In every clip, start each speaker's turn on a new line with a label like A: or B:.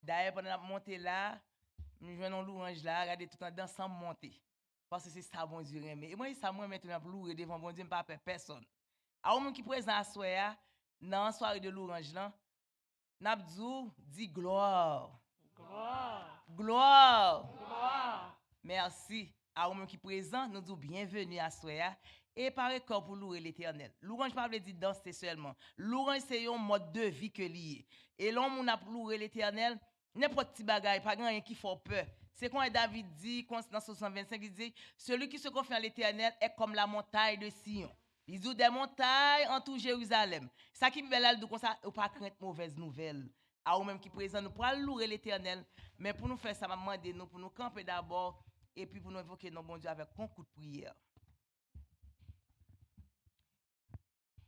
A: D'ailleurs, pendant la montée là, nous jouons l'orange là, regardez tout le temps ensemble monter. Parce que c'est ça, bon Dieu, et moi, ça, moi, maintenant, pour louer devant bon Dieu, je ne pas peur personne. Alors, mon qui présent à soir, dans la soirée de l'orange là, Nabdou dit gloire.
B: Gloire.
A: Gloire.
B: Gloire.
A: Merci. À vous qui présent, nous disons bienvenue à soir et par corps pour louer l'Éternel. L'orange pas veut dire danser seulement. L'orange c'est un mode de vie que lié. Et l'homme on a pour louer l'Éternel, n'importe petit bagaille, pas rien qui fait peur. C'est quand David dit, dans 625, il dit, celui qui se confie à l'Éternel est comme la montagne de Sion. Il dit des montagnes en tout Jérusalem. Ça qui veut dire comme ça, ou pas craindre mauvaise nouvelle. À vous même qui présent, nous pourrons louer l'Éternel, mais pour nous faire ça, maman, nous pour nous camper d'abord et puis pour nous invoquer nos bon Dieu avec un coup de prière.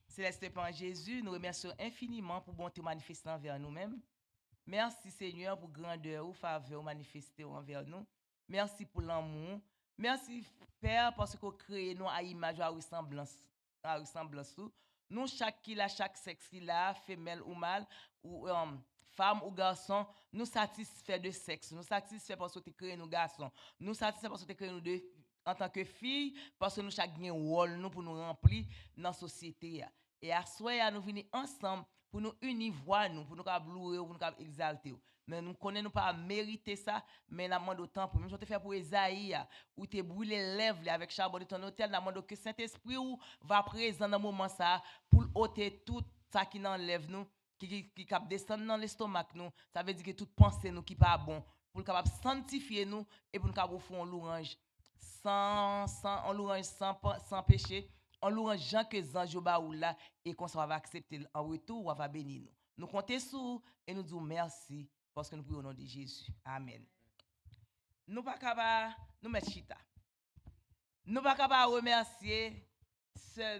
A: Céleste Père Jésus, nous remercions infiniment pour bonté manifestée envers nous-mêmes. Merci Seigneur pour grandeur ou faveur manifestée envers nous. Merci pour l'amour. Merci Père parce que vous créez nous à image, à ressemblance. Nous, chaque sexe qu'il a, femelle ou mâle, ou femme ou garçon, nous satisfait de sexe. Nous satisfait parce que tu créé nous garçons. Nous satisfait parce que tu créé nous deux en tant que filles, parce que nous chaque un rôle nous pour nous remplir dans la société. Et à soir, nous venons ensemble pour nous unir voix nous, pour nous louer, pour nous exalter. Mais nous ne connaissons pas mériter ça, mais nous demandons autant pour nous. Même si tu fais pour Esaïe, où tu brûlé les lèvres avec charbon de ton hôtel, nous demandons que Saint-Esprit va présent dans le moment ça, pour ôter tout ça qui enlève nous, qui descend dans l'estomac nous. Ça veut dire que toute pensée nous qui pas bon, pour capable sanctifier nous et pour nous capable faire un louange sans péché. On louange Jean que Zanjo Baoula et qu'on va accepter en retour ou va bénir nous. Nous comptons sur et nous disons merci parce que nous prions au nom de Jésus. Amen. Nous pas capable nous mettre chita. Nous pas capable remercier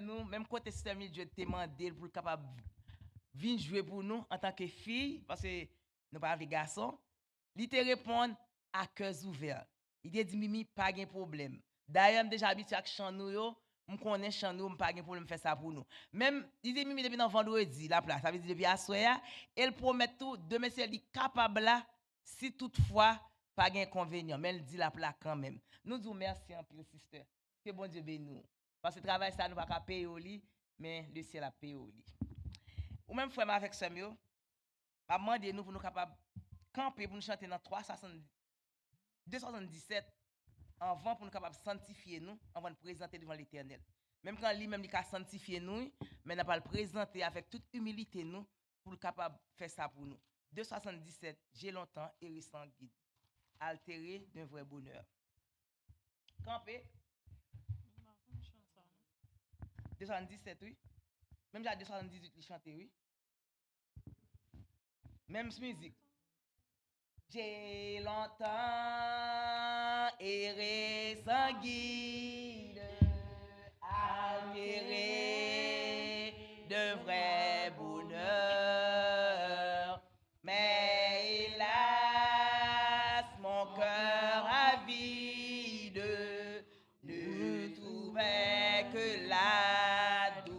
A: nous même côté système Dieu te demandé pour capable venir jouer pour nous en tant que fille parce que nous pas avec garçon. Il te répond à cœur ouvert. Il te dit Mimi pas de problème. D'ailleurs déjà habitué avec chant nous yo. Je connais chan nous, je pas de problème faire ça pour nous. Même, il dit Mimi depuis vendredi, la place, ça veut dire depuis à soir, elle promet tout, demain c'est elle capable là, si toutefois, pas d'inconvénient, mais elle dit la place quand même. Nous disons merci en plus, sister. Que bon Dieu bénisse nous. Parce que le travail, ça, nous ne pouvons pas payer au lit, mais le ciel a payé au lit. Ou même, frère, avec ce mieux, je demande nous pour nous capables camper, pour nous chanter dans 277 avant pour nous capables de sanctifier nous, avant de présenter devant l'Éternel. Même quand lui-même il a sanctifié nous, mais n'a pas le présenter avec toute humilité nous pour capable de faire ça pour nous. 277, j'ai longtemps et récent guide. Altéré d'un vrai bonheur. Campé. 277, oui. Même j'ai 278 il chanté, oui. Même musique. J'ai longtemps erré sans guide, altéré de vrai bonheur, mais hélas, mon cœur avide ne trouvait que la douleur.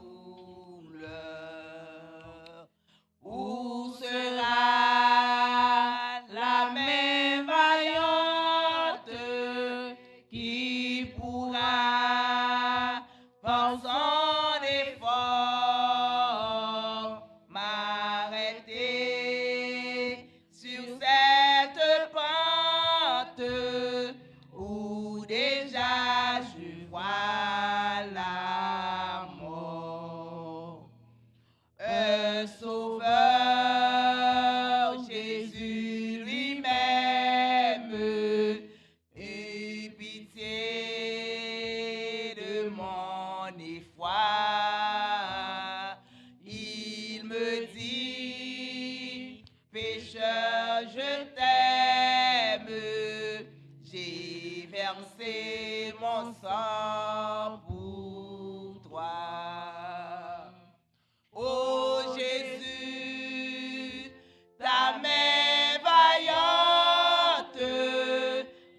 A: Où sera pour toi. Oh Jésus, ta main vaillante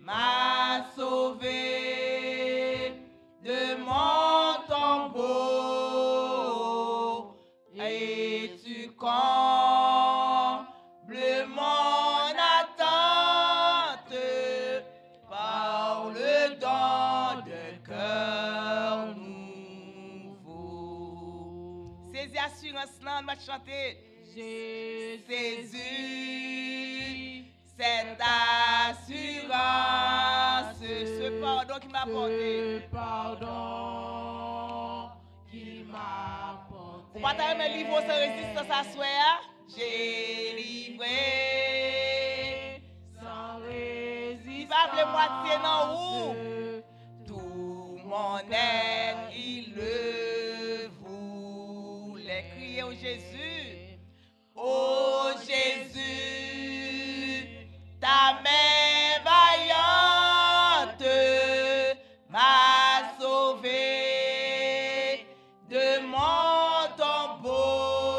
A: m'a sauvé de mon tombeau et tu combles mon assurance là, on va chanter.
B: Jésus,
A: Cette assurance, ce pardon qui m'a porté.
B: ce pardon qui m'a porté.
A: Vous partagez mes livres sans résistance à soi. J'ai livré.
B: Sans résistance.
A: Il va appeler moitié dans où? Tout mon être, il le voulait. Crier au Jésus. Oh Jésus, ta main vaillante m'a sauvé de mon tombeau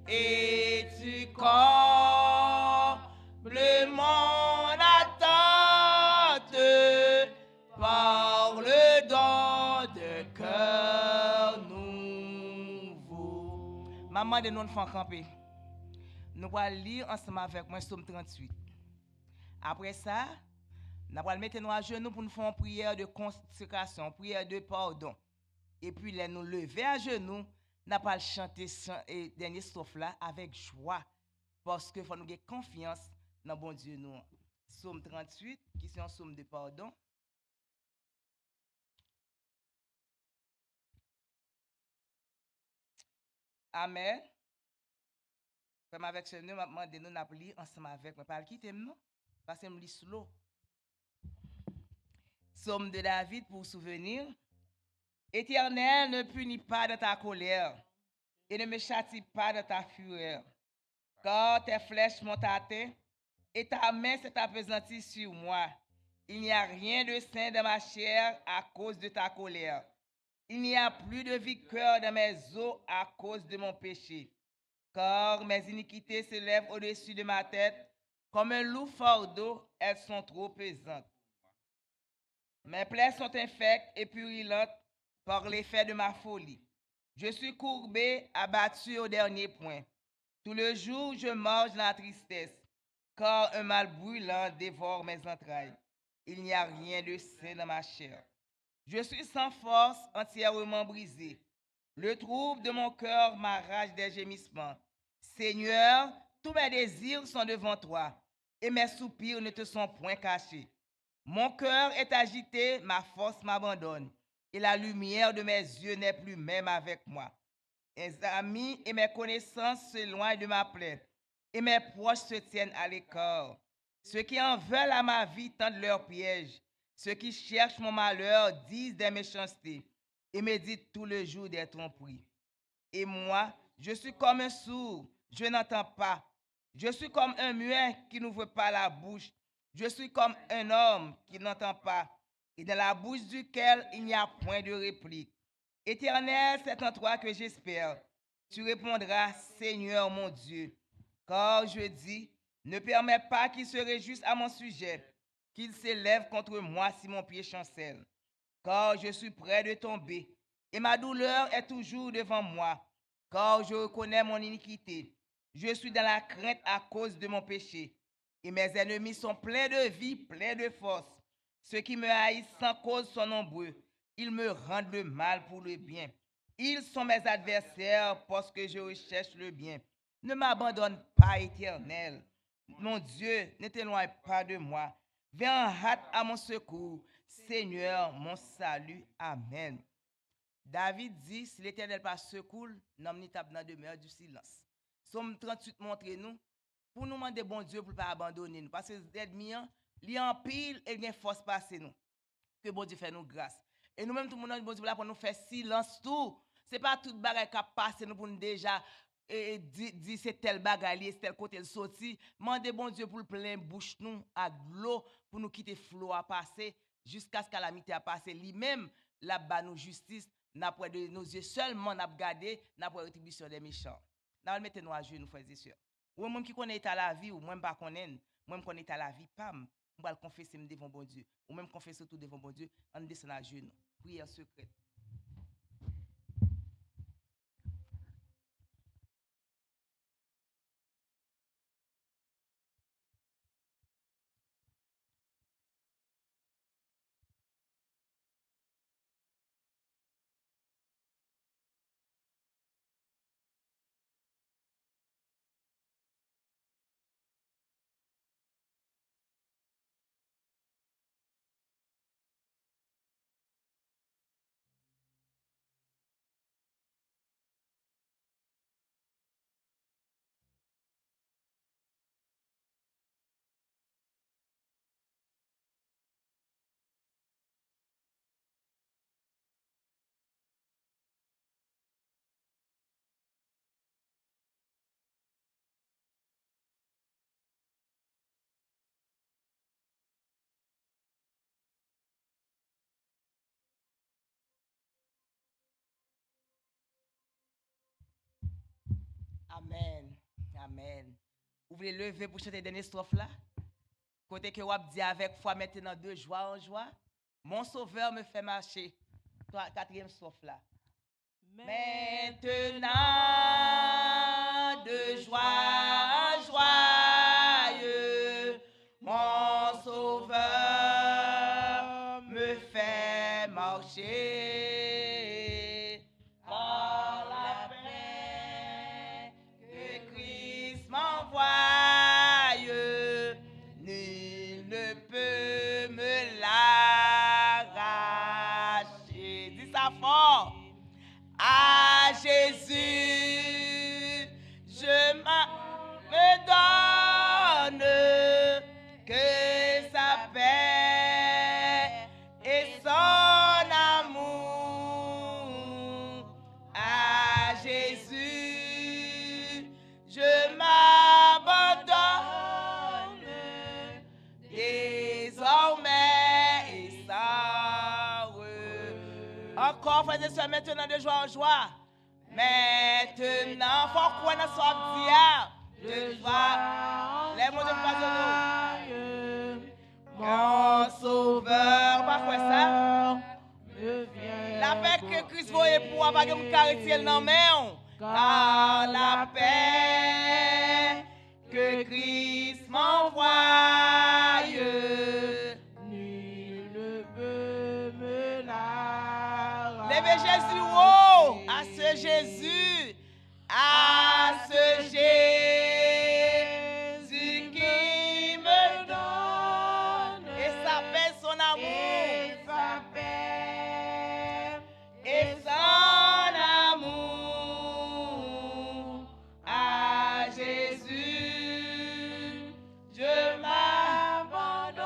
A: et tu combles mon attente par le don de cœur nouveau. Maman de nous faire camper. Nous allons lire ensemble avec moi Psaume 38. Après ça, nous allons mettre nous à genoux pour nous faire une prière de consécration, une prière de pardon. Et puis, là, nous lever à genoux, nous allons chanter ce dernier strophe là avec joie. Parce qu'il faut nous avoir confiance dans bon Dieu. Nous. Psaume 38, qui est un psaume de pardon. Amen. Comme avec ce nom, je vais nous lire ensemble avec moi. Par qui t'aimes, parce que je lis slow. Psaume de David pour souvenir. Éternel, ne punis pas de ta colère et ne me châtie pas de ta fureur. Car tes flèches m'ont atteint et ta main s'est appesantie sur moi. Il n'y a rien de sain dans ma chair à cause de ta colère. Il n'y a plus de vigueur dans mes os à cause de mon péché. Car mes iniquités se lèvent au-dessus de ma tête. Comme un loup fardeau, elles sont trop pesantes. Mes plaies sont infectes et purulentes par l'effet de ma folie. Je suis courbé, abattu au dernier point. Tout le jour, je marche dans la tristesse, car un mal brûlant dévore mes entrailles. Il n'y a rien de sain dans ma chair. Je suis sans force, entièrement brisé. Le trouble de mon cœur m'arrache des gémissements. Seigneur, tous mes désirs sont devant toi, et mes soupirs ne te sont point cachés. Mon cœur est agité, ma force m'abandonne, et la lumière de mes yeux n'est plus même avec moi. Mes amis et mes connaissances s'éloignent de ma plaie, et mes proches se tiennent à l'écart. Ceux qui en veulent à ma vie tendent leurs pièges. Ceux qui cherchent mon malheur disent des méchancetés et méditent tout le jour des tromperies. Et moi, je suis comme un sourd, je n'entends pas. Je suis comme un muet qui n'ouvre pas la bouche. Je suis comme un homme qui n'entend pas, et dans la bouche duquel il n'y a point de réplique. Éternel, c'est en toi que j'espère. Tu répondras, Seigneur mon Dieu. Car je dis, ne permets pas qu'il se réjouisse à mon sujet, qu'il s'élève contre moi si mon pied chancelle. Car je suis près de tomber, et ma douleur est toujours devant moi. Car je reconnais mon iniquité. Je suis dans la crainte à cause de mon péché. Et mes ennemis sont pleins de vie, pleins de force. Ceux qui me haïssent sans cause sont nombreux. Ils me rendent le mal pour le bien. Ils sont mes adversaires parce que je recherche le bien. Ne m'abandonne pas, Éternel. Mon Dieu, ne t'éloigne pas de moi. Viens en hâte à mon secours. Seigneur, mon salut. Amen. David dit, si l'Éternel pas secours, nous n'y tape dans demeure du silence. Somme 38 montre nous, pour nous demander bon Dieu pour ne pas abandonner nous. Parce que les ennemis, ils en pile et ils force passer nous. Que bon Dieu fait nous grâce. Et nous-mêmes, tout le monde, bon Dieu, là pour nous faire silence tout. Ce n'est pas tout bagage qui a passé nous pour nous déjà dire c'est tel bagage, c'est tel côté le sorti. Mandez bon Dieu pour le plein bouche nous à l'eau pour nous quitter flot à passer jusqu'à ce que la calamité a passé. Lui-même, là-bas, nous justice, n'a pas de nos yeux seulement, n'a pas gardé, n'a pas rétribution des méchants. Nous mettons-nous à genoux, frères et sœurs. Ou même qui connaît à la vie, ou même pas connaît, moi je connais à la vie, pam. On va le confesser devant bon Dieu. Ou même confesser tout devant bon Dieu, on descend à genoux. Prière secrète. Amen. Amen. Vous voulez lever pour chanter dernière strophe là? Côté que vous dit avec foi maintenant de joie en joie. Mon sauveur me fait marcher. Quatrième strophe là. Maintenant de joie en joyeux, mon sauveur me fait marcher par la paix que Christ m'envoie. Nul ne peut me l'arracher. Dis ça fort. À Jésus, je me donne que sa paix et son amour. À Jésus, je m'abandonne désormais et sans encore, frères et sœurs, maintenant de joie en joie. Maintenant, faut quoi dans son dia de joie. Les mots de mon sauveur, pas quoi ça? La paix que Christ voyait pour avoir que mon caractère dans main. Car la paix que Christ m'envoie. Levez Jésus, oh, à ce Jésus, à ce Jésus qui me donne et sa paix, son amour, et son amour. À Jésus, je m'abandonne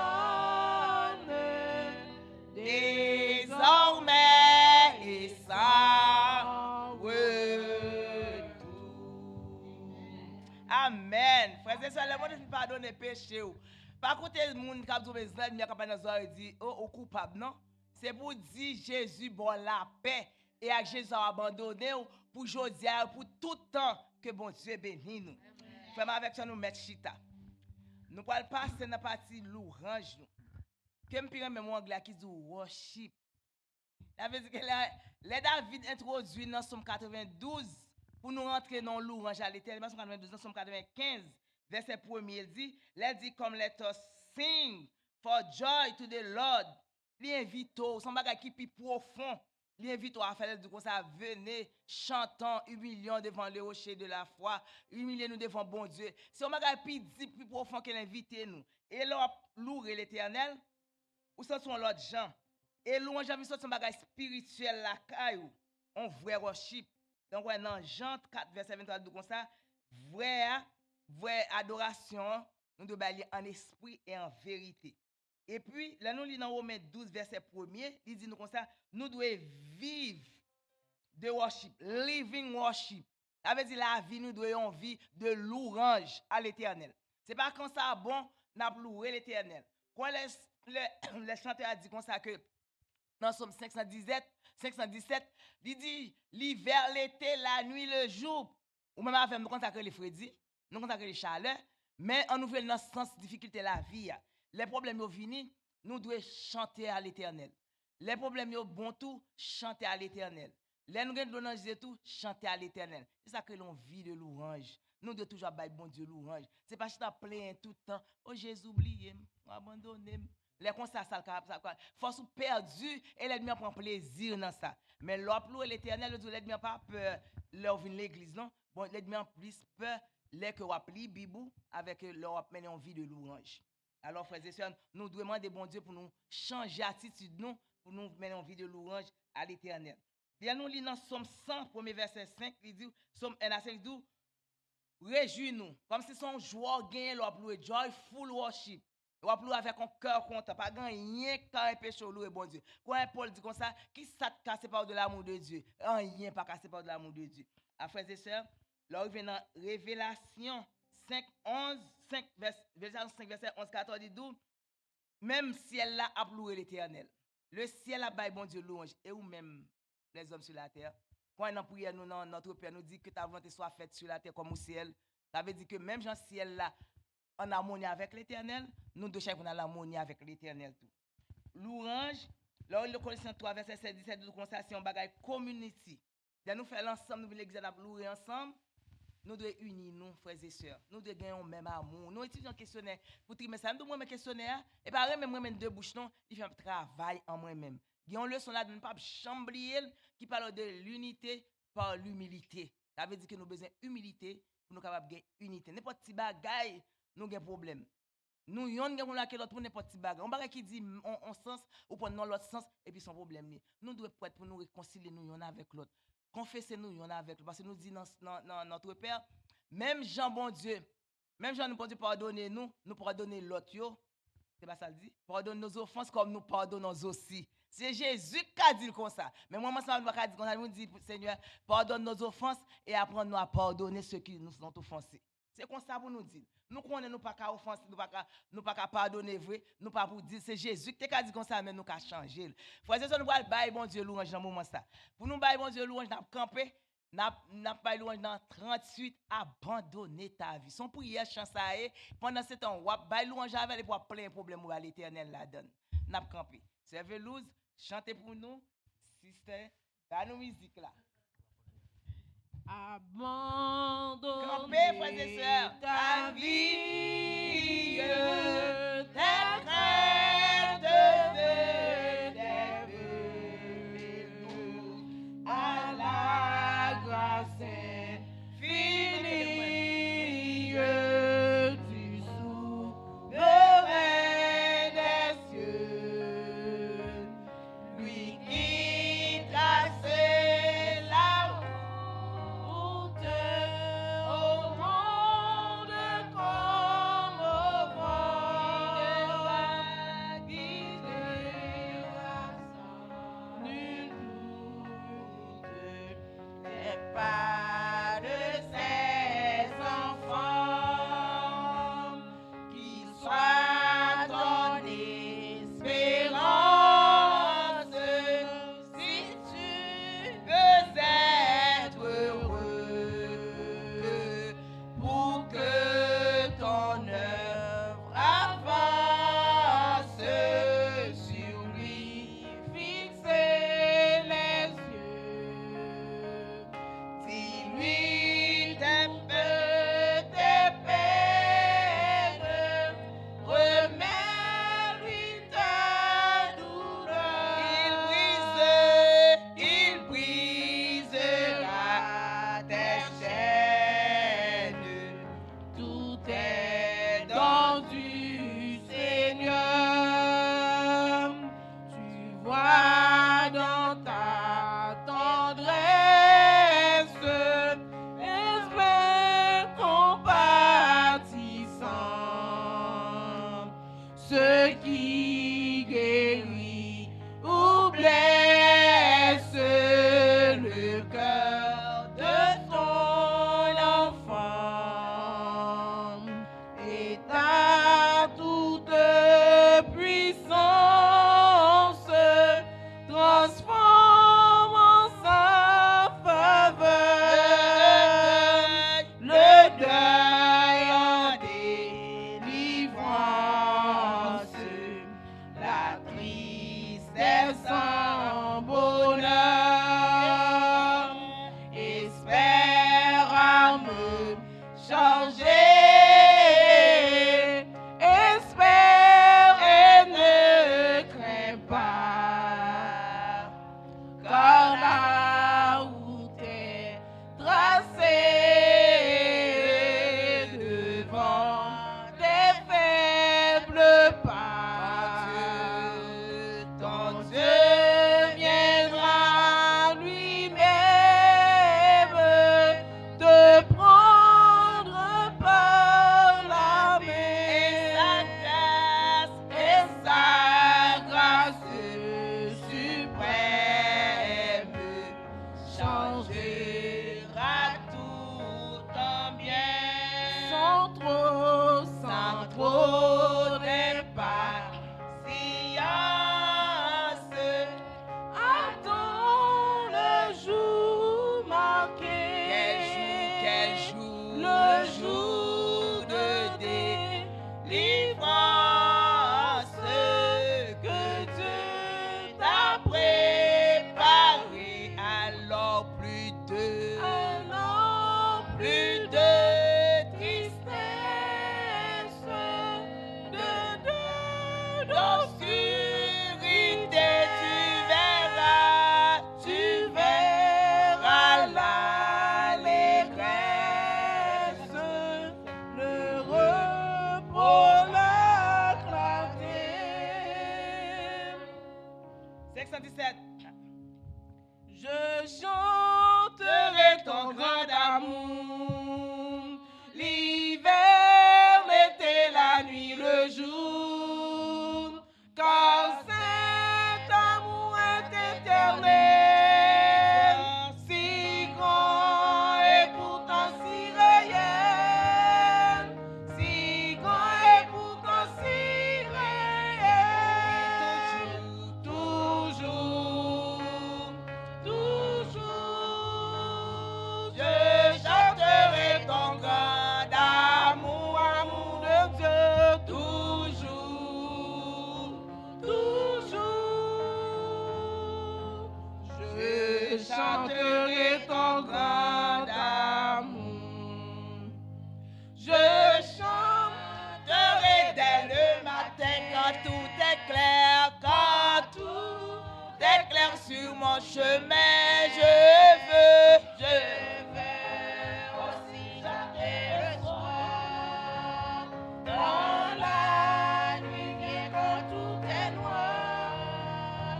A: désormais. Amen. Frères et sœurs, le monde ne pardonne les péchés. Par contre, le monde qui a dit mes amis, qui dit oh coupable, non? C'est pour dire Jésus bon la paix et avec Jésus abandonné pour aujourd'hui pour tout temps que bon Dieu bénisse nous. Frère avec ça nous mettre chita. Nous allons passer dans la partie louange nous. Comme puis même anglais qui dit worship. Ça veut dire que les David introduit dans Somme 92 pour nous rentrer dans louange à l'Éternel. Somme 92 dans Somme 95 verset 1er il dit comme let us sing for joy to the Lord. Il invite son bagage qui plus profond. Il invite à faire du comme ça venez chantant humiliant devant le rocher de la foi, humiliez nous devant bon Dieu. C'est un bagage plus profond qu'il invite nous. Et là louer l'Éternel ou ça sont l'autre gens. Et louange a mis son bagage spirituel la caillou, on vrai worship. Donc ouais dans Jean 4 verset 23 comme ça, vraie adoration, nous devons aller en esprit et en vérité. Et puis là nous lisons dans Romains 12 verset 1er, il dit nous comme ça, nous devons vivre de worship, living worship. Ça veut dire la vie nous devons vivre de louange à l'Éternel. C'est pas quand ça bon, n'a louer l'Éternel. Quand les chanteurs a dit comme ça que dans Somme 517, il dit l'hiver, l'été, la nuit, le jour. Ou même avec nous consacrer les Freddy, nous consacrer les chaleurs, mais on ouvre dans sens difficulté la vie. Les problèmes sont venus, nous devons chanter à l'Éternel. Les problèmes sont bon tout, chanter à l'Éternel. Les nous avons tout, chanter à l'Éternel. C'est ça que l'on vit de louange. Nous devons toujours bailler bon Dieu louange. C'est pas que tu as plein tout le temps. Oh Jésus, oublié, abandonné. Les constats, ça, force perdu et l'ennemi prend plaisir dans ça. Mais l'oplo et l'Éternel, l'ennemi n'a pas peur. Leur vient l'église, non? Bon, l'ennemi a plus peur, les que wapli bibou avec leur mener en vie de louange. Alors, frères et sœurs, nous devons demander bon Dieu pour nous changer attitude, nous, pour nous mener en vie de louange à l'Éternel. Bien, nous lisons dans Somme 100, premier verset 5, il dit, Somme 1 à 5, il dit, réjouis-nous, comme si son joie gagne l'oplo, joyful worship. On va plus avec un cœur content, pas rien quand un péché loué bon Dieu. Quand Paul dit comme ça, qui ça te casse par de l'amour de Dieu? Rien pas cassé par de l'amour de Dieu. À frères et sœurs, là on vient dans Révélation 5 verset 11 14 dit même ciel là a loué l'Éternel. Le ciel a baillé bon Dieu louange et ou même les hommes sur la terre Quand on prière, nous, dans notre Père, nous dit que ta volonté soit faite sur la terre comme au ciel. Ça veut dire que même dans le ciel là, en harmonie avec l'Éternel, nous devons chaque fois en harmonie avec l'Éternel. Louange, là, le Colossiens 3, verset 7, 17, nous commençons à un bagage community. Nous faisons l'ensemble, nous voulons l'exercer, louer ensemble. Nous devons unir nous, frères et sœurs. Nous devons gagner le même amour. Nous étudions un questionnaire. Pour trimer ça, nous devons un questionnaire. Et par exemple, moi-même, deux bouches, non, il fait un travail en moi-même. Il y a une leçon là de ne pas chambrier qui parle de l'unité par l'humilité. Ça veut dire que nous avons besoin d'humilité pour nous capables de gagner unité. N'importe petit bagaille, nous avons un problème. Nous, yon gen la que l'autre pour n'importe petit bagage. On bagage qui dit en sens ou pour non l'autre sens et puis son problème. Nous devons être pour nous réconcilier nous yon avec l'autre. Confesser nous yon avec l'autre. Parce que nous dit dans notre Père, même Jean bon Dieu, même Jean nous bon Dieu pardonner nous pardonner l'autre yo. C'est pas ça le dit. Pardonne nos offenses comme nous pardonnons aussi. C'est Jésus qui a dit comme ça. Mais moi, ça ne va pas dire comme ça. Nous dit, Seigneur, pardonne nos offenses et apprends-nous à pardonner ceux qui nous ont offensés. C'est comme ça pour nous dire. Nous connaissons nous pas qu'à offenser, nous pas qu'à pardonner vrai, nous pas pour dire c'est Jésus qui t'a dit comme ça mais nous qu'à changer. Frères et sœurs, nous va bailler bon Dieu louange dans moment ça. Pour nous bailler bon Dieu louange n'a camper, n'a pas louange dans 38 abandonner ta vie. Son prière chant ça pendant ce temps ou bailler louange avec pour plein problème à l'Éternel la donne. N'a camper. C'est Velouse, chantez pour nous, sister, dans nos musique là.
B: Abandonner
A: frères et sœurs,
B: ta vie,
A: tes craintes
B: nous à la grâce infinie du souverain des cieux, lui qui traçait la route au monde comme
A: 117.
B: Je chanterai ton grand amour, l'hiver, l'été, la nuit, le jour, car cet amour est éternel, si grand et pourtant si réel, si grand et pourtant si réel, toujours, toujours, je chanterai ton grand amour, amour de Dieu, toujours, toujours, je chanterai ton grand amour. Je chanterai dès le matin quand tout est clair, quand tout est clair sur mon chemin. Je vais aussi chanter le soir, quand la nuit vient, quand tout est noir,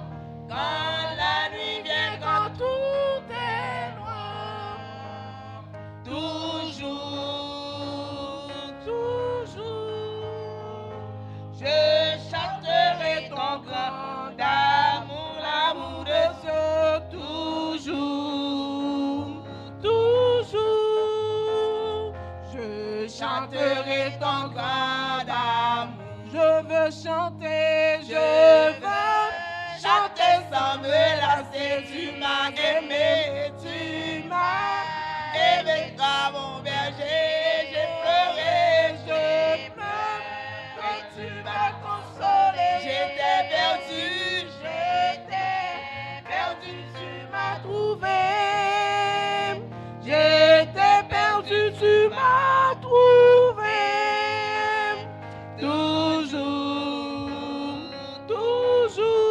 B: quand la nuit vient, quand tout est noir, toujours, toujours, je chanterai ton grand amour, l'amour de Dieu, toujours, toujours, je chanterai ton grand amour. Je veux chanter sans me lasser. Tu m'as aimé, comme mon berger. J'ai pleuré, je pleure, et tu m'as consolé. J'étais perdu, tu m'as trouvé. J'étais perdu, tu m'as trouvé. Toujours, toujours,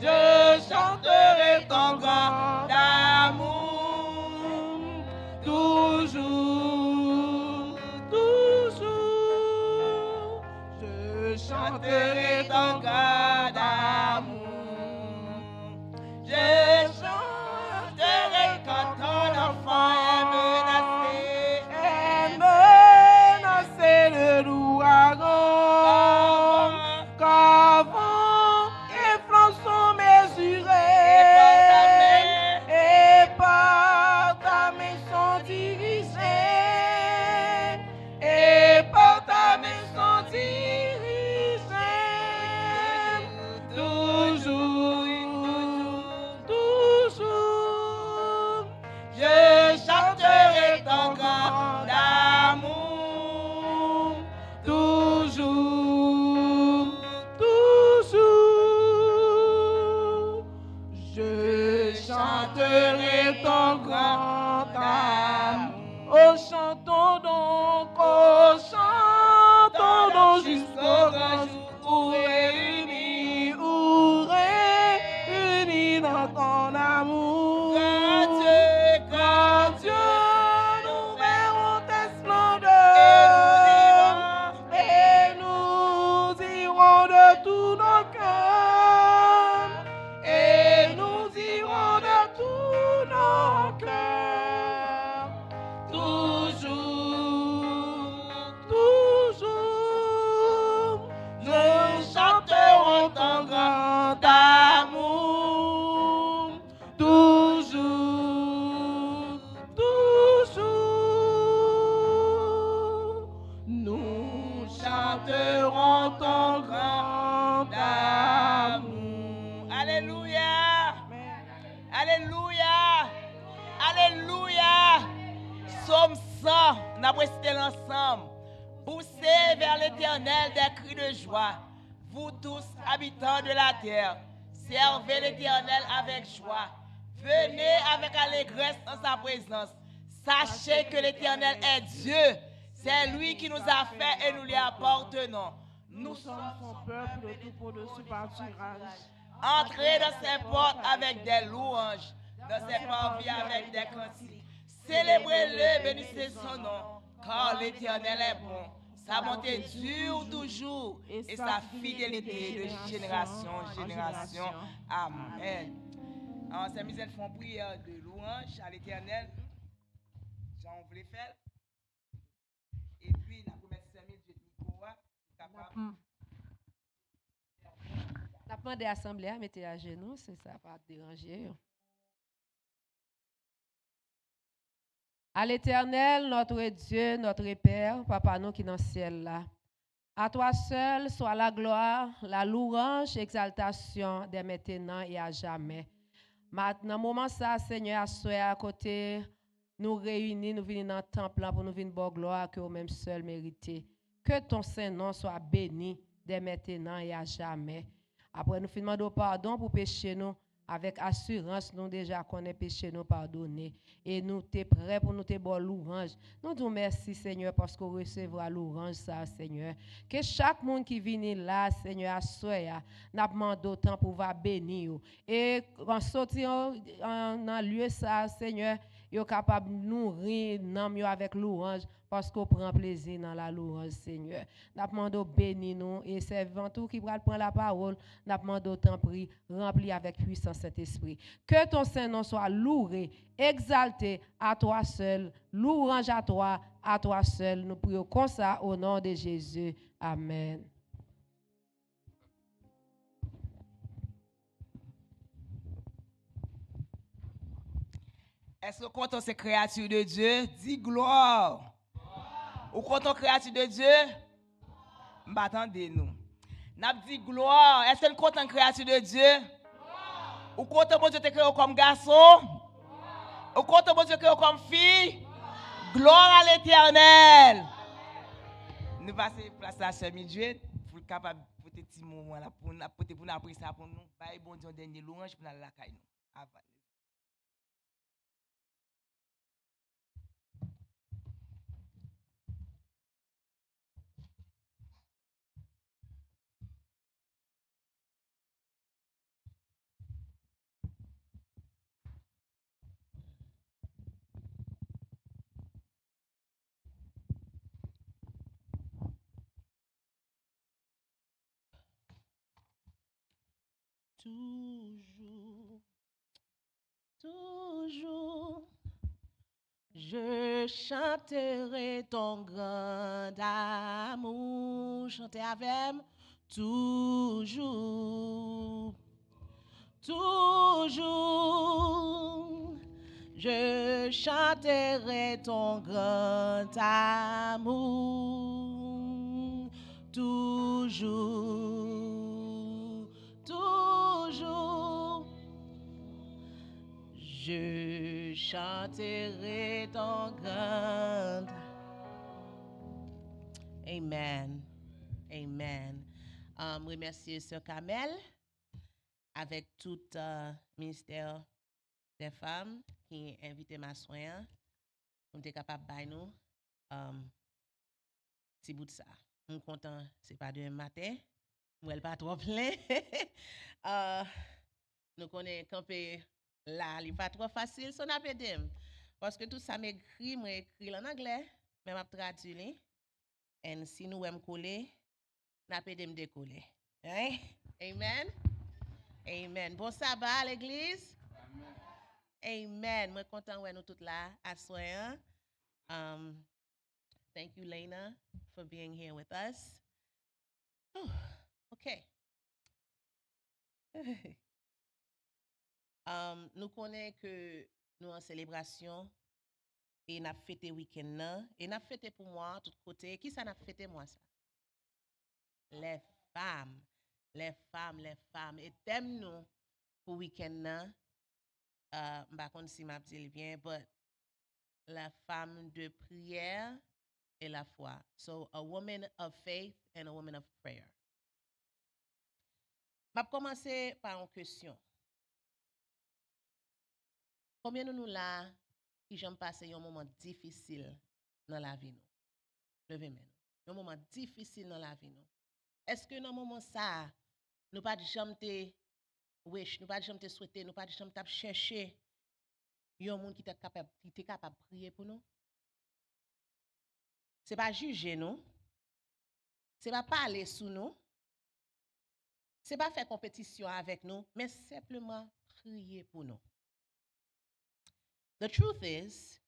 B: je chanterai ton grand amour. Toujours, toujours, je chanterai ton grand amour. Je chanterai quand ton enfant est menacé de l'ouragan, qu'avant et flancs sont mesurés, et par ta main sont divisés, et par ta main sont divisés. Toujours, toujours, je chanterai ton grand amour. Toujours, toujours, je chanterai ton grand amour. Oh, chantons donc jusqu'au grand jour où réunis dans ton amour. Quand Dieu, nous verrons tes splendeurs, et nous irons de tous nos cœurs, et nous irons de tous nos cœurs. Toujours, toujours, nous chanterons ton grand amour. Toujours, toujours, nous chanterons ton grand amour.
A: Alléluia. Alléluia. Alléluia. Psaume 100, on a récité l'ensemble. Poussez vers l'Éternel des cris de joie, vous tous habitants de la terre. Servez l'Éternel avec joie. Venez avec allégresse en sa présence. Sachez que l'Éternel est Dieu. C'est lui qui nous a fait et nous lui appartenons. Nous sommes
B: son peuple, le tout pour-dessus pâturage.
A: Entrez dans ses portes avec des louanges, dans ses parvis avec des cantiques. Célébrez-le, bénissez son nom, car l'Éternel est bon. Sa bonté dure toujours et sa fidélité de génération en génération. Amen. Alors, ces misères font prière de louange à l'Éternel. Jean voulait faire. Et puis, la première 5 minutes de micro, capable.
C: La demande des assemblées, mettez à genoux, c'est ça, pas déranger. À l'Éternel, notre Dieu, notre Père, Papa nous qui dans le ciel là. À toi seul soit la gloire, la louange, exaltation dès maintenant et à jamais. Maintenant, moment ça, Seigneur, à côté, nous réunis, nous venons dans le temple pour nous venir bonne gloire que vous-même seul méritez. Que ton Saint-Nom soit béni dès maintenant et à jamais. Après, nous demandons pardon pour pécher nous. Avec assurance, nous déjà connaissons péché nous pardonner. Et nous sommes prêts pour nous te bon louange. Nous disons merci, Seigneur, parce qu'on recevra louange, ça, Seigneur. Que chaque monde qui vient là, Seigneur, à soi, n'a demandé autant pour va bénir. Et en sortant dans lieu ça, Seigneur, yo capable de nourrir nous avec louange parce qu'on prend plaisir dans la louange, Seigneur. N'a demandé bénir nous et servant tout qui va prendre la parole, n'a demandé autant prix rempli avec puissance cet esprit. Que ton Saint-Nom soit loué, exalté à toi seul, louange à toi seul. Nous prions comme ça au nom de Jésus. Amen.
A: Est-ce que quand on est créature de Dieu, dis gloire. Ou quand on est créature de Dieu, attendez-nous. N'a dit gloire. Est-ce que nous comptons créature de Dieu? Ou quand on Dieu te créé comme garçon? Ou quand on Dieu te créé comme fille? Gloire à l'Éternel. Nous passons place à ce milieu pour capable pour te petit moment là pour nous appris ça pour nous. Bye bon Dieu dernier louange pour la caille nous. Avant.
B: Toujours, toujours, je chanterai ton grand amour. Chantez avec moi. Toujours, toujours, je chanterai ton grand amour. Toujours, toujours, je chanterai ton grand. Amen. Amen. Remercier Sœur Kamel avec tout ministère des femmes qui a invité ma soeur pour être capable de nous petit bout de ça. Je suis content, c'est pas demain matin, ou elle pas trop plein. Nous connaissons camper là, il pas trop facile, son appédème. Parce que tout ça m'écrit, moi écrit en anglais, mais m'a traduit. Et si nous aimons coller, n'appédème décoller. Hein? Amen. Amen. Bon sabbat à l'église. Amen. Moi content ouais nous toutes là à soir. Thank you Lena for being here with us. Oh, okay. Nous connaissons que nous en célébration et n'a fêté week-end là et n'a fêté pour moi tout côté. Qui ça n'a fêté moi ça? Les femmes, les femmes, les femmes. Et thème nous pour week-end là. M'pa konn si m'a dit bien, but la femme de prière et la foi. So a woman of faith and a woman of prayer. M'a commencer par une question. Combien de nous là qui j'aime passer un moment difficile dans la vie nous? Levez main. Un moment difficile dans la vie nous. Est-ce que dans moment ça nous pas jamais te wish, nous pas jamais te souhaiter, nous pas jamais te chercher un monde qui est capable de prier pour nous? C'est pas juger nous, C'est pas parler sous nous, c'est pas faire compétition avec nous, mais simplement prier pour nous. The truth is,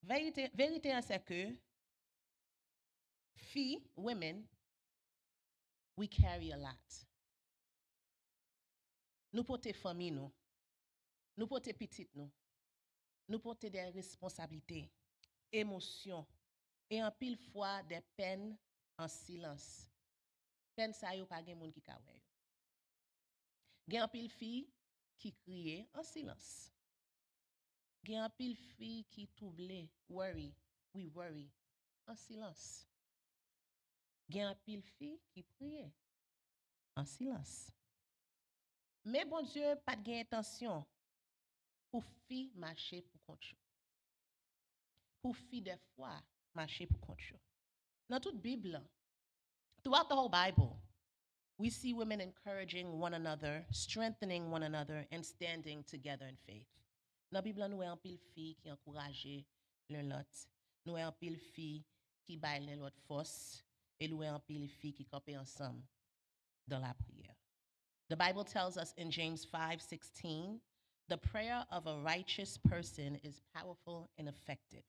B: vérité c'est que filles, women, we carry a lot. Nous portons famille nous portons petite nous portons des responsabilités, émotions et en pile fois des peines en silence. Peine ça yo pas gen moun ki ka wè yo. Gen en pile fille qui criait en silence. Gen en pile fille qui troublait, we worry en silence. Gen en pile fille qui priait en silence. Mais bon Dieu, pas de gain intention pour fille marcher pour compte. Pour fille des fois marcher pour compte. Dans toute Bible, throughout the whole Bible, we see women encouraging one another, strengthening one another, and standing together in faith. Dans la Bible, nous avons un pile fille qui encourage l'un l'autre. Nous avons un pile fille qui baille l'un l'autre force. Et nous avons un pile fille qui campent ensemble dans la prière. The Bible tells us in James 5:16, the prayer of a righteous person is powerful and effective.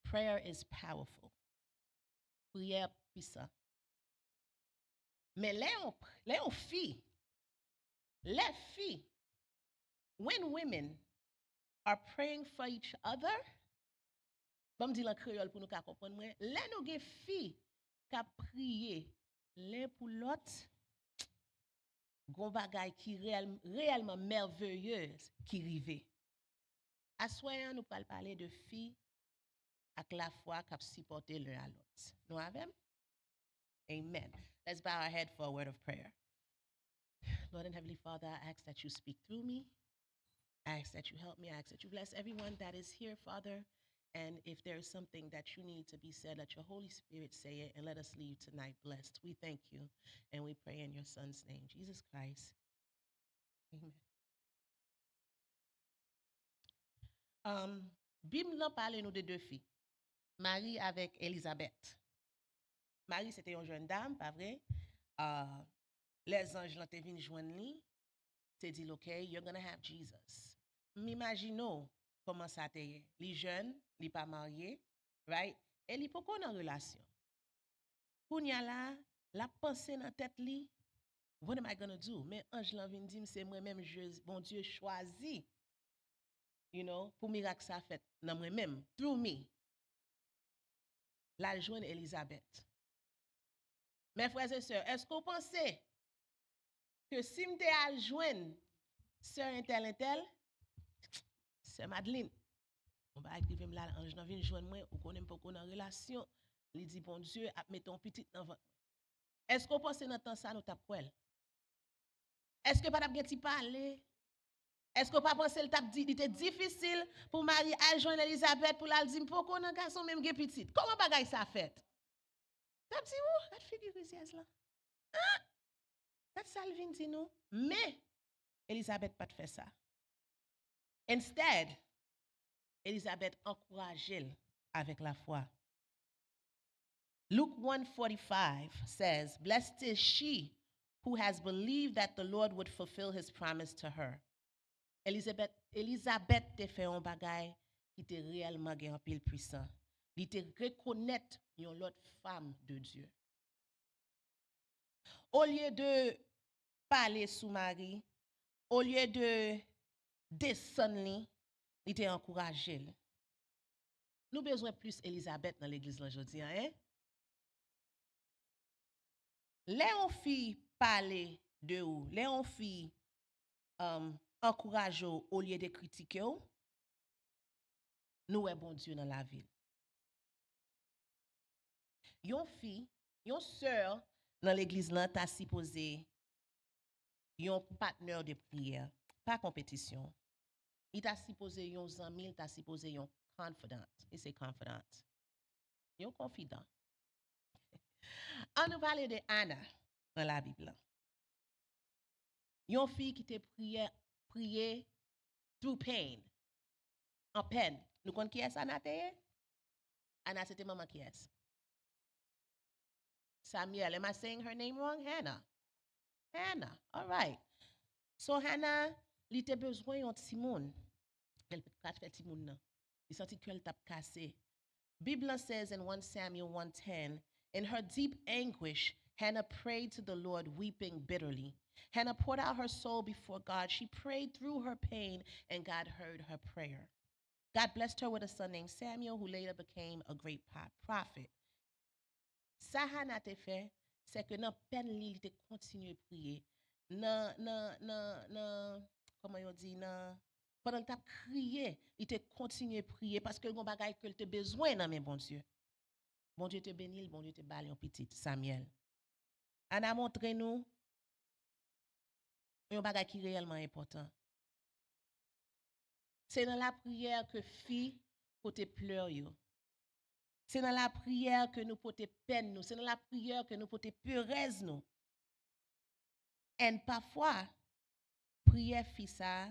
B: Prayer is powerful. Prière puissant. Mais les filles, when women are praying for each other, bon dit en créole pour nous comprendre, les nous gen filles qui prier l'un pour l'autre, gon bagay qui réellement merveilleuse qui rive. Assoyant nous parler de filles avec la foi qui supporter l'un à l'autre. Nous avons? Amen. Let's bow our head for a word of prayer. Lord and Heavenly Father, I ask that you speak through me. I ask that you help me. I ask that you bless everyone that is here, Father. And if there is something that you need to be said, let your Holy Spirit say it and let us leave tonight blessed. We thank you and we pray in your Son's name, Jesus Christ. Amen. Bible parle nous de deux filles, Marie avec Elisabeth. Marie, c'était une jeune dame, pas vrai? Les anges l'ont venu joindre lui. Te dit, OK, you're going to have Jesus. M'imagino comment ça t'est. Les jeunes, les pas mariés, right? Et les pas en relation. Kounya là, la pensée dans tête li, what am I going to do? Mais ange l'en vient dire, c'est moi-même, bon Dieu choisi, you know, pour miracle ça fait, dans moi-même, through me. La joindre Elisabeth. Mes frères et sœurs, est-ce que vous pensez que si je suis à joindre sœur intel, sœur Madeleine, on va écrire là, ange n'a vient joindre moi, ou qu'on n'aime pas qu'on en relation, il dit bon Dieu, a mettre ton petit dans votre. Est-ce que vous pensez dans temps ça nous tape quoi? Est-ce que pas t'a geti parler? Est-ce que pas penser le tape dit il était difficile pour Marie à joindre Elisabeth pour la dire pourquoi on garçon même gen petit? Comment bagay ça fait? T'as dit où? La figure là. Hein? C'est ça le vin dit nous. Mais Elisabeth pas fait ça. Instead, Elisabeth encourageait avec la foi. Luke 1:45 says, "Blessed is she who has believed that the Lord would fulfill his promise to her." Elisabeth te fait un bagay qui était réellement un pile puissant. Il te reconnaître une autre femme de Dieu. Au lieu de parler sous Marie, au lieu de descendre, il te encouragé. Nous avons besoin plus Elisabeth dans l'église aujourd'hui, hein? Les filles parler de ou, les filles encourager au lieu de critiquer, nous est bon Dieu dans la ville. Yon fille, yon sœur dans l'église là t'a supposé yon partenaire de prière, pas compétition. Il t'a supposé yon ami, il t'a supposé yon confidant. Et c'est confidant. Yon confident. On nous parle de Anna dans la Bible. Yon fille qui te prié through pain. En peine. Nous connaissons qui est Anna? Anna, c'était maman qui est. Samuel. Am I saying her name wrong? Hannah. Hannah. All right. So Hannah, li te besoin yon ti moun. Elle peut pas faire ti moun nan. Il senti qu'elle t'a cassé. Bible says in 1 Samuel 1:10, in her deep anguish, Hannah prayed to the Lord, weeping bitterly. Hannah poured out her soul before God. She prayed through her pain, and God heard her prayer. God blessed her with a son named Samuel, who later became a great prophet. Ça Hannah te fait, c'est que dans peine li te continue prier. Comment on dit, pendant que tu as crié, il te continue à prier parce que le bagage que tu as besoin dans mes bon Dieu. Bon Dieu te bénit, bon Dieu te balle en petit, Samuel. Anna montre nous un bagage qui est réellement important. C'est dans la prière que fille côté pleurs yo. C'est dans la prière que nous porter peine nous, c'est dans la prière que nous porter peurez nous. Et parfois prière fille ça,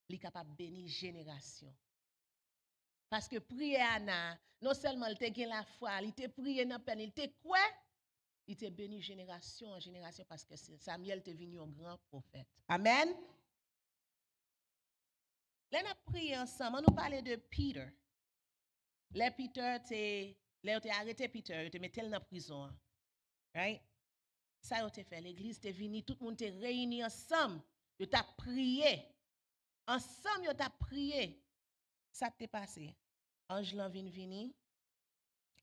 B: li capable bénir génération. Parce que prier Anna, non seulement il te gain la foi, il te prié dans peine, il te quoi? Il te béni génération en génération parce que Samuel te venu un grand prophète. Amen. Là on a prié ensemble, on nous parlait de Peter. Là Peter te arrêté Peter, te mettait dans prison. Right? Ça a été fait, l'église te venu, tout le monde te réuni ensemble, yo t'a prié. Ensemble yo t'a prié. Ça t'est passé. Ange lan vini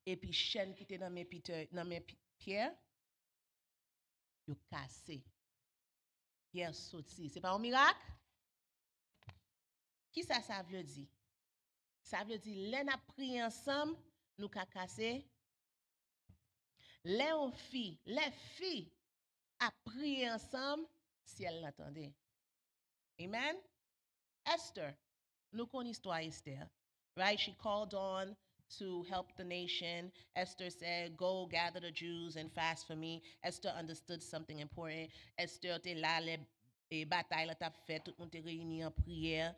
B: et puis chaîne qui était dans mes pierres yo cassé. Pierre sorti. C'est pas un miracle? Qui ça veut dire? Ça veut dire les n'a prié ensemble, nous ka cassé. Les filles a prié ensemble si elles l'entendaient. Amen. Esther, nous connaissons l'histoire Esther. Right? She called on to help the nation. Esther said, "Go gather the Jews and fast for me." Esther understood something important. Esther était là, les batailles la tap fait, tout le monde était réuni en prière.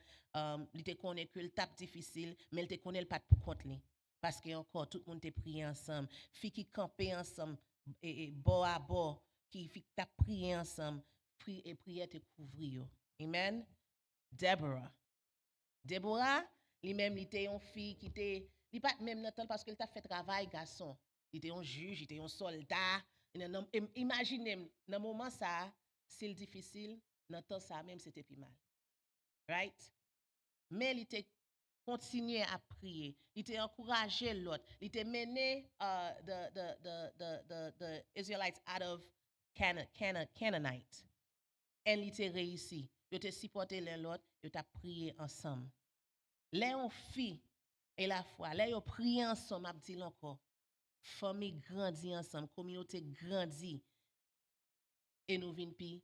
B: Il était connaît que le tap difficile, mais il était connaît le pas pour compte li. Parce que encore tout le monde était prié ensemble. Fi qui campait ensemble et bord à bord, qui fi tap prié ensemble, prière te couvrir. Amen. Deborah, lui-même, il était une fille qui était, il pas même dans temps parce qu'elle t'a fait travail garçon. Il était un juge, il était un soldat. Imaginez, dans moment ça, c'est difficile, dans temps ça même c'était plus mal. Right? Mais il était continué à prier, il était encouragé l'autre, il était mené the Israelites out of Canaanite. Et il était réussi. Il était supporté l'autre, il t'a prié ensemble. Les filles et la foi, les ont prié ensemble, m'a dit encore. Famille grandit ensemble, communauté grandit et nous vinn plus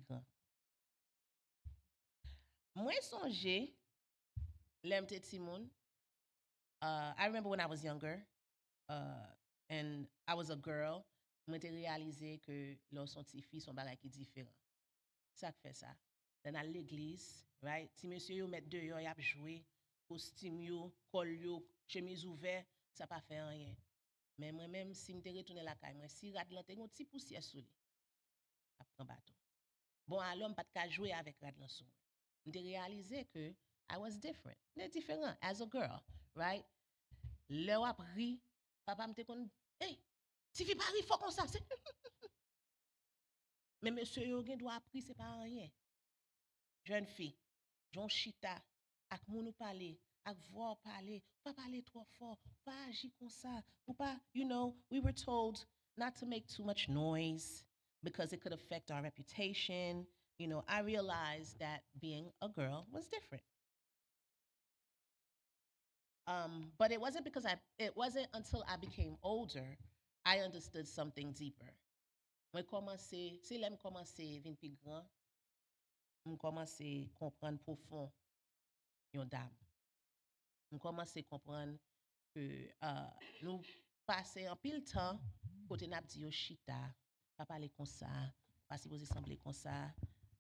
B: grand. Moi songe l'aime petit monde. I remember when I was younger and I was a girl, moi j'ai réalisé que leurs son petit fille son bagage qui différent. Ça fait ça. Dans l'église, right? Si monsieur yo met dehors, y a joué, costume yo, col yo, chemise ouverte, ça pas fait rien. Mais moi même si me retourner la caille, moi si rad lan te un petit poussière sous lui. A prend bateau. Bon alors pas de jouer avec rad lan sous. J'ai réalisé que I was different. Mais différent as a girl, right? Le a pris, papa me te kon, hey, si fi pas faut comme ça, c'est mais monsieur yo gen doit appris c'est pas rien. Jeune fille, John Chita, ak moun ou parler, ak voix parler, pas parler trop fort, pas agir comme ça, ou pas, we were told not to make too much noise because it could affect our reputation. I realized that being a girl was different. But it wasn't until I became older I understood something deeper. Moi commencé, c'est là me commencé vinn plus grand, je commence à comprendre profond yon dame. Je commence à comprendre que nous passons en pile temps côté n'a dit yo chita, pas parler comme ça, pas supposé sembler comme ça,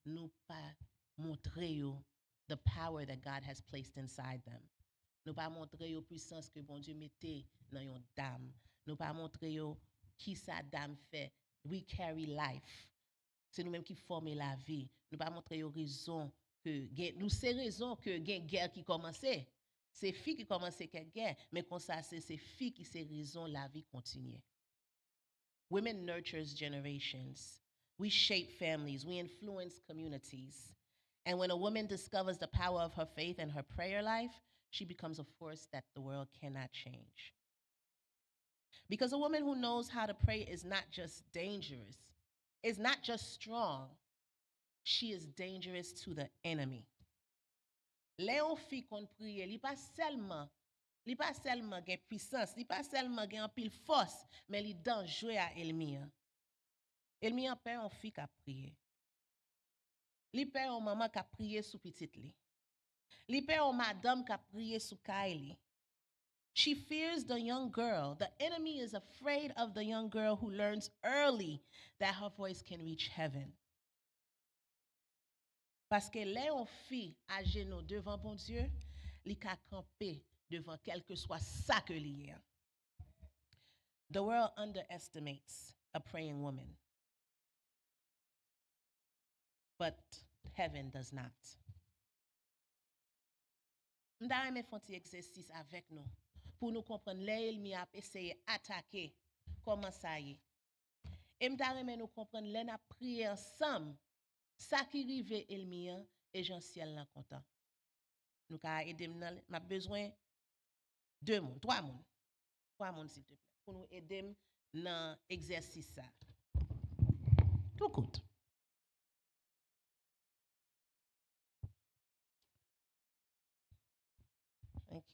B: nous pas montrer yo the power that God has placed inside them. Nous pas montrer yo puissance que bon Dieu mettait dans yon dame. nous pas montrer yo qui ça dame fait. We carry life. C'est nous-mêmes qui formons la vie. Nous pas montrer yo raison que nous c'est raison que guerre qui commençait. C'est filles qui commençaient cette guerre, mais comme ça c'est filles qui c'est raison la vie continue. Women nurtures generations. We shape families. We influence communities. And when a woman discovers the power of her faith and her prayer life, she becomes a force that the world cannot change. Because a woman who knows how to pray is not just dangerous, is not just strong, she is dangerous to the enemy. Léon fit qu'on prie, il pas seulement gain puissance, il pas seulement gain pile force, mais il dangereux à Elmia. Elmia père on fille qui a prié. Li père on maman qui a prié sous petite li. Li père on madame qui a prié sous Kylie. She fears the young girl. The enemy is afraid of the young girl who learns early that her voice can reach heaven. Parce que Léon fille à genoux devant bon Dieu, li ka camper devant quel que soit ça que li est. The world underestimates a praying woman, but heaven does not. M'da aimé font un exercice avec nous pour nous comprendre l'ennemi a essayé attaquer comment ça y est. Et m'da aimé nous comprendre l'en a prié ensemble. Ça qui rive Elmia et Jean ciel là content. Nous ka aider m'a besoin 2 moun, 3 moun. 3 moun s'il te plaît pour nous aider dans exercice ça. Tout coûte.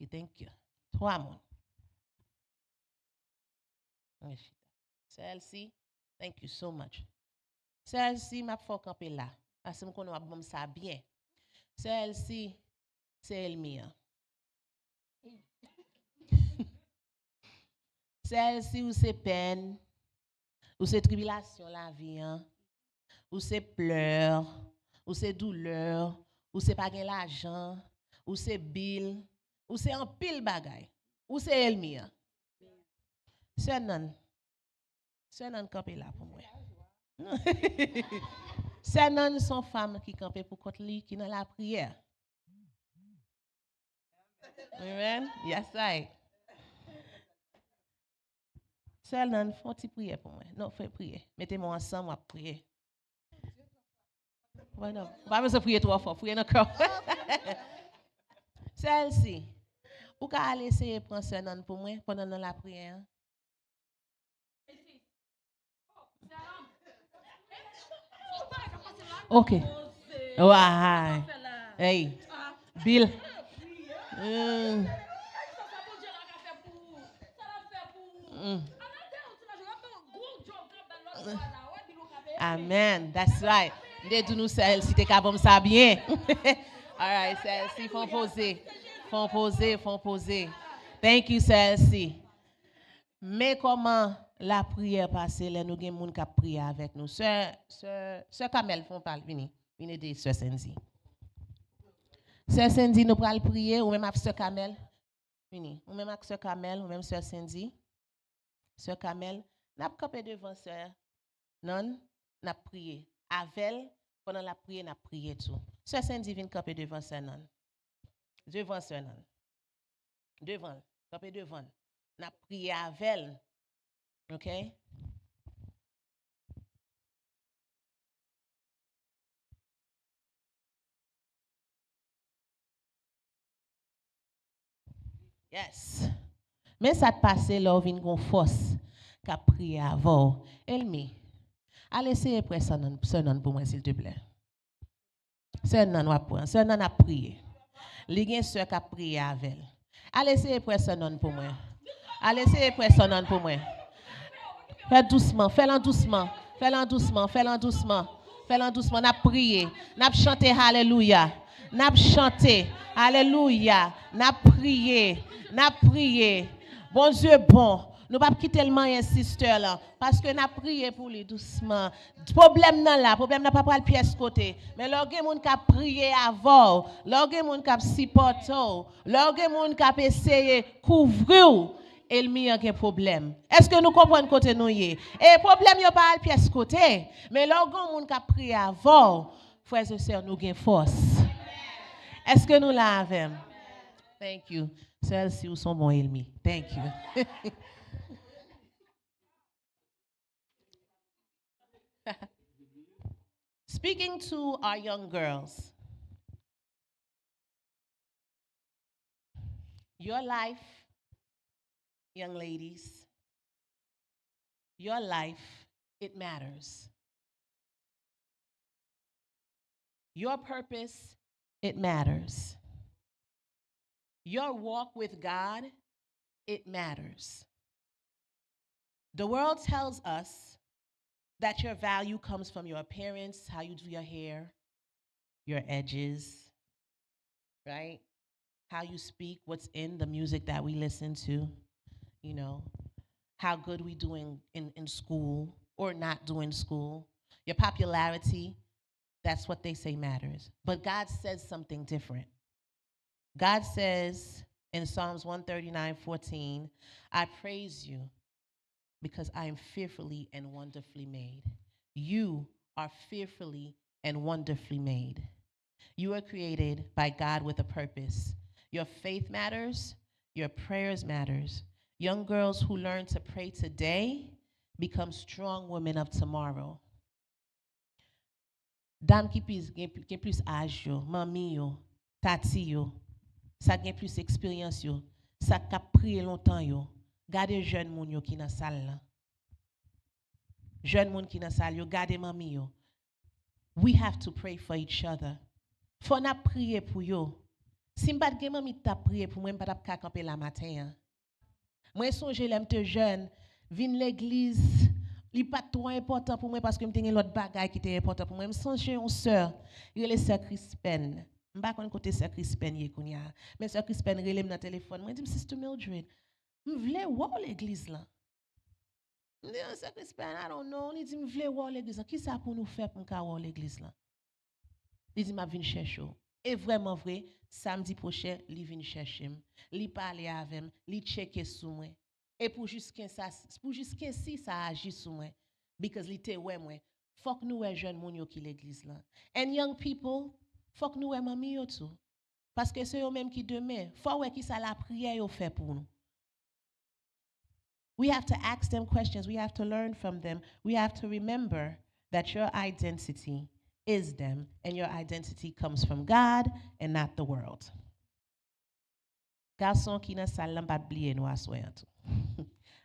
B: Thank you. 3 moun. Celle-ci, thank you so much. Celle-ci m'a faut camper là parce que m'konn bon ça bien. Celle-ci c'est Elmia. Celle-ci ou c'est peine, ou c'est tribulation la vie hein, ou c'est pleurs, ou c'est douleur, ou c'est pas gain l'argent, ou c'est bill, ou c'est en pile bagay, ou c'est Elmia. C'est non camper là pour moi. C'est non son femme qui camper pour contre lui qui dans la prière. Amen. Yes right. C'est non faut-il prier pour moi. Non, fais prier. Mettez-moi ensemble à prier. Voilà. Pas besoin de prier 3 fois, prier dans le cœur. Celle-ci. Ou ka aller essayer prendre ce non pour moi pendant la prière. OK. Ouais. Hey. Bill. Amen. That's right. De nous celle-ci te capable ça bien. All right, celle-ci font poser. Thank you celle-ci. Mais comment la prière passée là nous gen moun qui prier avec nous. Sœur Kamel font parler venez aider sœur Senzi. Sœur Senzi nous pral prier ou même avec sœur Kamel. Venez. Ou même avec sœur Kamel ou même sœur Senzi. Sœur Kamel, n'a pas campé devant sœur. Non, n'a prié. Avec pendant la prière n'a prié tout. Sœur Senzi vient camper devant sœur non. Devant sœur non. Devant, camper devant. N'a prié avec. OK? Yes. Mais ça te passe là, vient gon force qu'a prié avant. Elmi, allez essayer prendre ça non pour moi s'il te plaît. Ça non va prendre, ça non a prié. Li gen sœur qu'a prié avec. Allez essayer prendre ça non pour moi. Allez essayer prendre ça non pour moi. Fais doucement, fais-le doucement. N'a prié, n'a chanté alléluia. N'a chanté alléluia. N'a prié. Bon Dieu bon. Nous pas quitter tellement insisteur là parce que n'a prié pour lui doucement. Problème n'a pas pour le pièce côté. Mais l'orgue moun qui a prié avant, l'orgue moun qui a supporté, l'orgue moun qui a essayé couvrir Elmi a un problème. Est-ce que nous comprenons côté nous y? Et problème yo pas à pièce côté, mais lorsqu'on moun ka prier avant, frères et sœurs nous gain force. Est-ce que nous l'avons? Thank you. Celles-ci ou sont bons Elmi. Thank you. Speaking to our young girls, your life, young ladies, your life, it matters. Your purpose, it matters. Your walk with God, it matters. The world tells us that your value comes from your appearance, how you do your hair, your edges, right? How you speak, what's in the music that we listen to, you know, how good we doing in school or not doing school. Your popularity, that's what they say matters. But God says something different. God says in Psalms 139:14, I praise you because I am fearfully and wonderfully made. You are fearfully and wonderfully made. You are created by God with a purpose. Your faith matters, your prayers matters. Young girls who learn to pray today become strong women of tomorrow. Dame qui gen plus âge yo, mami yo, tati yo, ça gen plus expérience yo, ça ka prié longtemps yo. Gardez jeune moun yo qui dans salle là. Jeune moun qui dans salle yo, gardez mami yo. We have to pray for each other. Faut na prier pour yo. Si m'pas gen mami ta prier pour moi, m'pas t'a ka camper la matin. Moi songe l'aime te jeune, vinn l'église, li pas trop important pour moi parce que m'te gen l'autre bagay qui était important pour moi. M'songe une sœur, il est sœur Crispin. M'pas kon côté sœur Crispin yé kounya. Mais sœur Crispin relèm dans téléphone. Moi dit Sister Mildred, m'vle wou l'église là. M'dit sœur Crispin, I don't know, il dit m'vle wou l'église là. Qui ça pour nous faire pour m'ka wou l'église là? Il dit m'a vinn chercher. Et vraiment vrai, samedi prochain, li vinn chercher, li parler avec, li checker sous moi. Et pour jusqu'à si ça agit sous moi, because li te ouais moi, faut que nous ouais jeune moun yo qui l'église là. And young people, faut que nous ouais mami yo tout. Parce que c'est eux même qui demain, faut ouais qui ça la prière yo fait pour nous. We have to ask them questions, we have to learn from them. We have to remember that your identity is them, and your identity comes from God and not the world. Garçon qui nan salle nan pas oublier nous assoyant tout.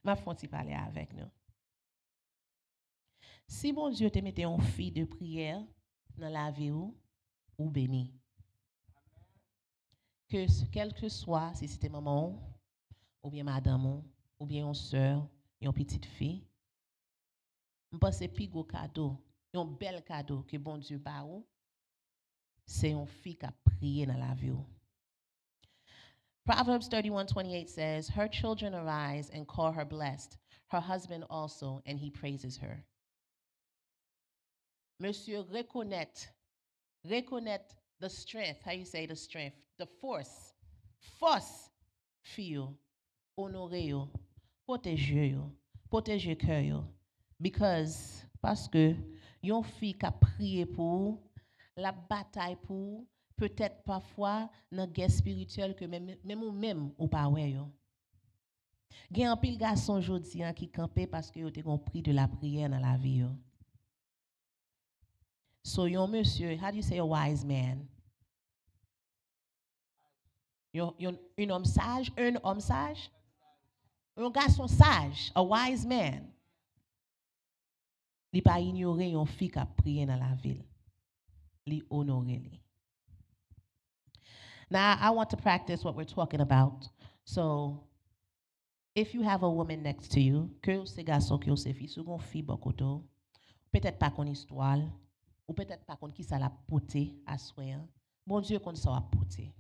B: Ma fonti parler avec nous. Si bon Dieu te mette en fille de prière dans la vie ou béni. Que quel que soit si c'était maman ou bien madame ou bien une sœur, une petite fille, m'pense pi gros cadeau, un bel cadeau que bon Dieu ba ou, c'est une fille qui a prié dans la vie. Proverbs 31:28 says, her children arise and call her blessed, her husband also, and he praises her. Monsieur, reconnaître the strength, how you say the strength, the force, fille, honorer yo, protéger cœur yo, parce que yon fille qui a prié pour la bataille pour peut-être parfois dans guerre spirituelle que même ou pas ouais yo. Gen un pile garçon jodi qui campé parce que yo te compris de la prière dans la vie yo. So yon monsieur, how do you say a wise man? Un homme sage, un garçon sage, a wise man. Li pas ignorer yon fille qui a prié dans la ville. Li honorer li. Now, I want to practice what we're talking about. So, if you have a woman next to you, que c'est garçon, que c'est fille, second fille bokoto, peut-être pas qu'on histoire, ou peut-être pas qu'on qui ça la poté à soin. Bon Dieu qu'on ça a poté.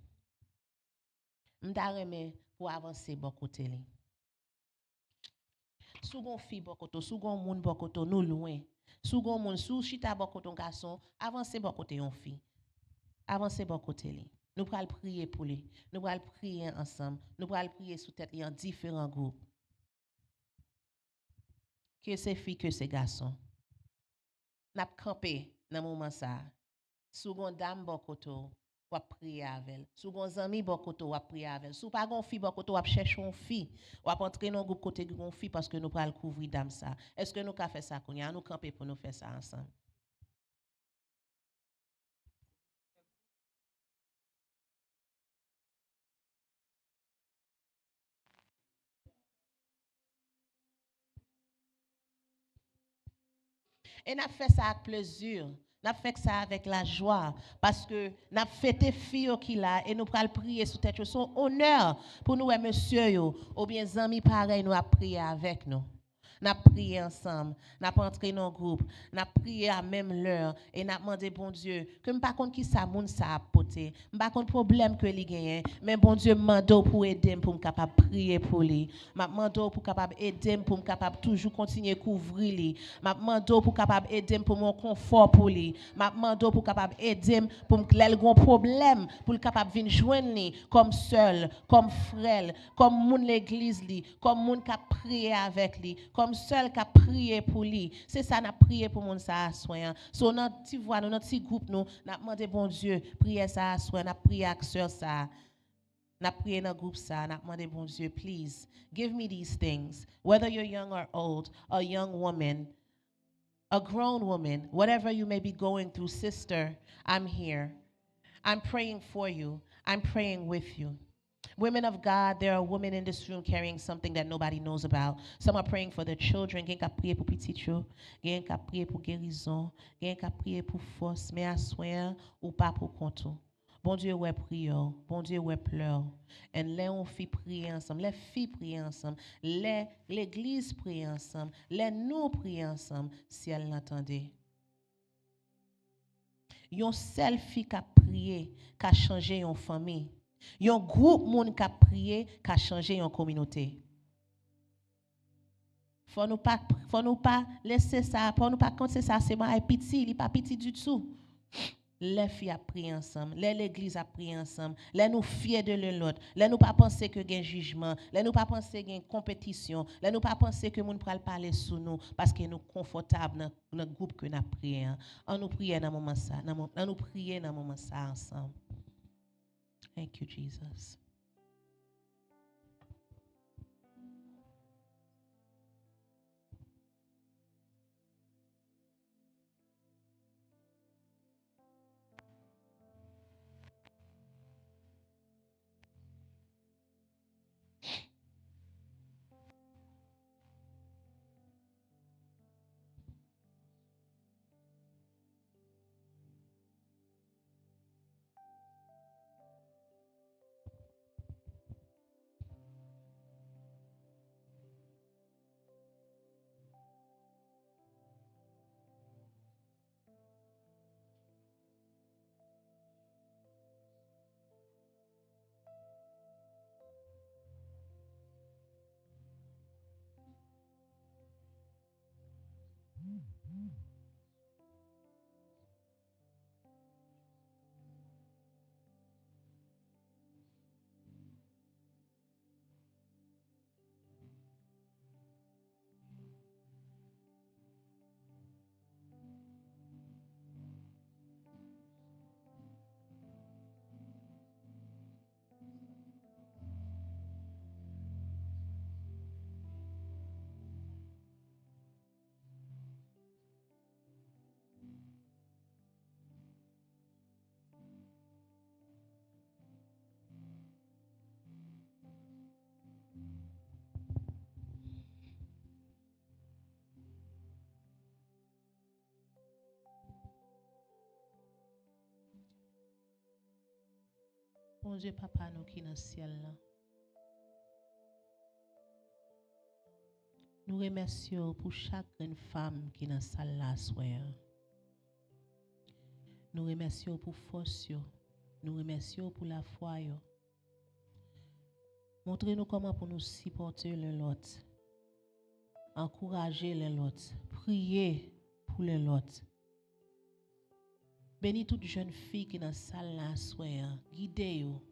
B: M'ta remè pour avancer bokoté li. Second fille bokoto, second moun bokoto, nous loin. Second moun sou chita bokoto garçon, avancer bokoté yon fille. Avancer bokoté li. Nous allons prier pour lui. Nous allons prier ensemble. Nous allons prier sous tête en différents groupes. que ces filles, que ces garçons. N'a campé dans moment ça. Sou gon dame bokoto, ou prier avec elle. Sou gon zami bokoto, ou prier avec elle. Sou pas gon fille bokoto, ou chercher une fille. Ou entrer dans groupe côté gon fille parce que nous pas le couvrir dame ça. Est-ce que nous ka faire ça kounya? Nous camper pour nous faire ça ensemble. Et n'a fait ça avec plaisir. N'a fait ça avec la joie. Parce que n'a fêté fille qui là et nous pral prier sous tête. Son honneur pour nous, monsieur, yo, ou bien amis pareil, nous a prié avec nous. N'a prié ensemble, n'a entré dans le groupe, n'a prié à même l'heure et n'a demandé bon Dieu que me pas contre qui ça moun ça a porté, me pas contre problème que li gagne, mais bon Dieu mando pour aider pour me capable prier pour lui, m'a mando pour capable aider pour me capable toujours continuer couvrir lui, m'a mando pour capable aider pour mon confort pour lui, m'a mando pour capable aider pour me l'el gon problème pour le capable venir joindre lui comme seul, comme frère, comme moun l'église li, comme moun qui prier avec lui, comme seul qui a prié pour lui. C'est ça, n'a prié pour mon ça soin. So notre petit voix, notre petit groupe, nous, n'a demandé bon Dieu, prier ça soin, n'a prié avec sœur ça. N'a prié dans le groupe ça, n'a demandé bon Dieu, please, give me these things. Whether you're young or old, a young woman, a grown woman, whatever you may be going through, sister, I'm here. I'm praying for you. I'm praying with you. Women of God, there are women in this room carrying something that nobody knows about. Some are praying for their children. Gen ka prier pour petit yo, gen ka prier pour guérison, gen ka prier pour force, mais à soin ou pas pour conto. Bon Dieu ouais prière, bon Dieu ouais pleure. Et les on filles prier ensemble, les filles prier ensemble, l'église prier ensemble, les nous prier ensemble si elle l'entendait. Yon seul fille qui a prié, qui a changé une famille. Yon groupe moun qui a prié, qui a changé une communauté. Faut nous pas laisser ça, faut nous pas compter ça c'est moi petit, il pas petit du tout. Les filles a prié ensemble, l'église a prié ensemble, les nous fiers de l'autre, les nous pas penser que gain jugement, les nous pas penser gain compétition, les nous pas penser que moun pral parler sous nous parce que nous confortable dans le groupe que n'a prié. On nous prier dans moment ça, on nous prier dans moment ça ensemble. Thank you Jesus. Bon Dieu, papa, nous qui dans le ciel là. Nous remercions pour chaque femme qui est dans la salle là, soir. Nous remercions pour force. Nous remercions pour la foi. Montrez-nous comment pour nous supporter l'autre. Encourager l'autre. Prier pour l'autre. Bénis toute jeune fille qui est dans la salle là, soir. Guidez-vous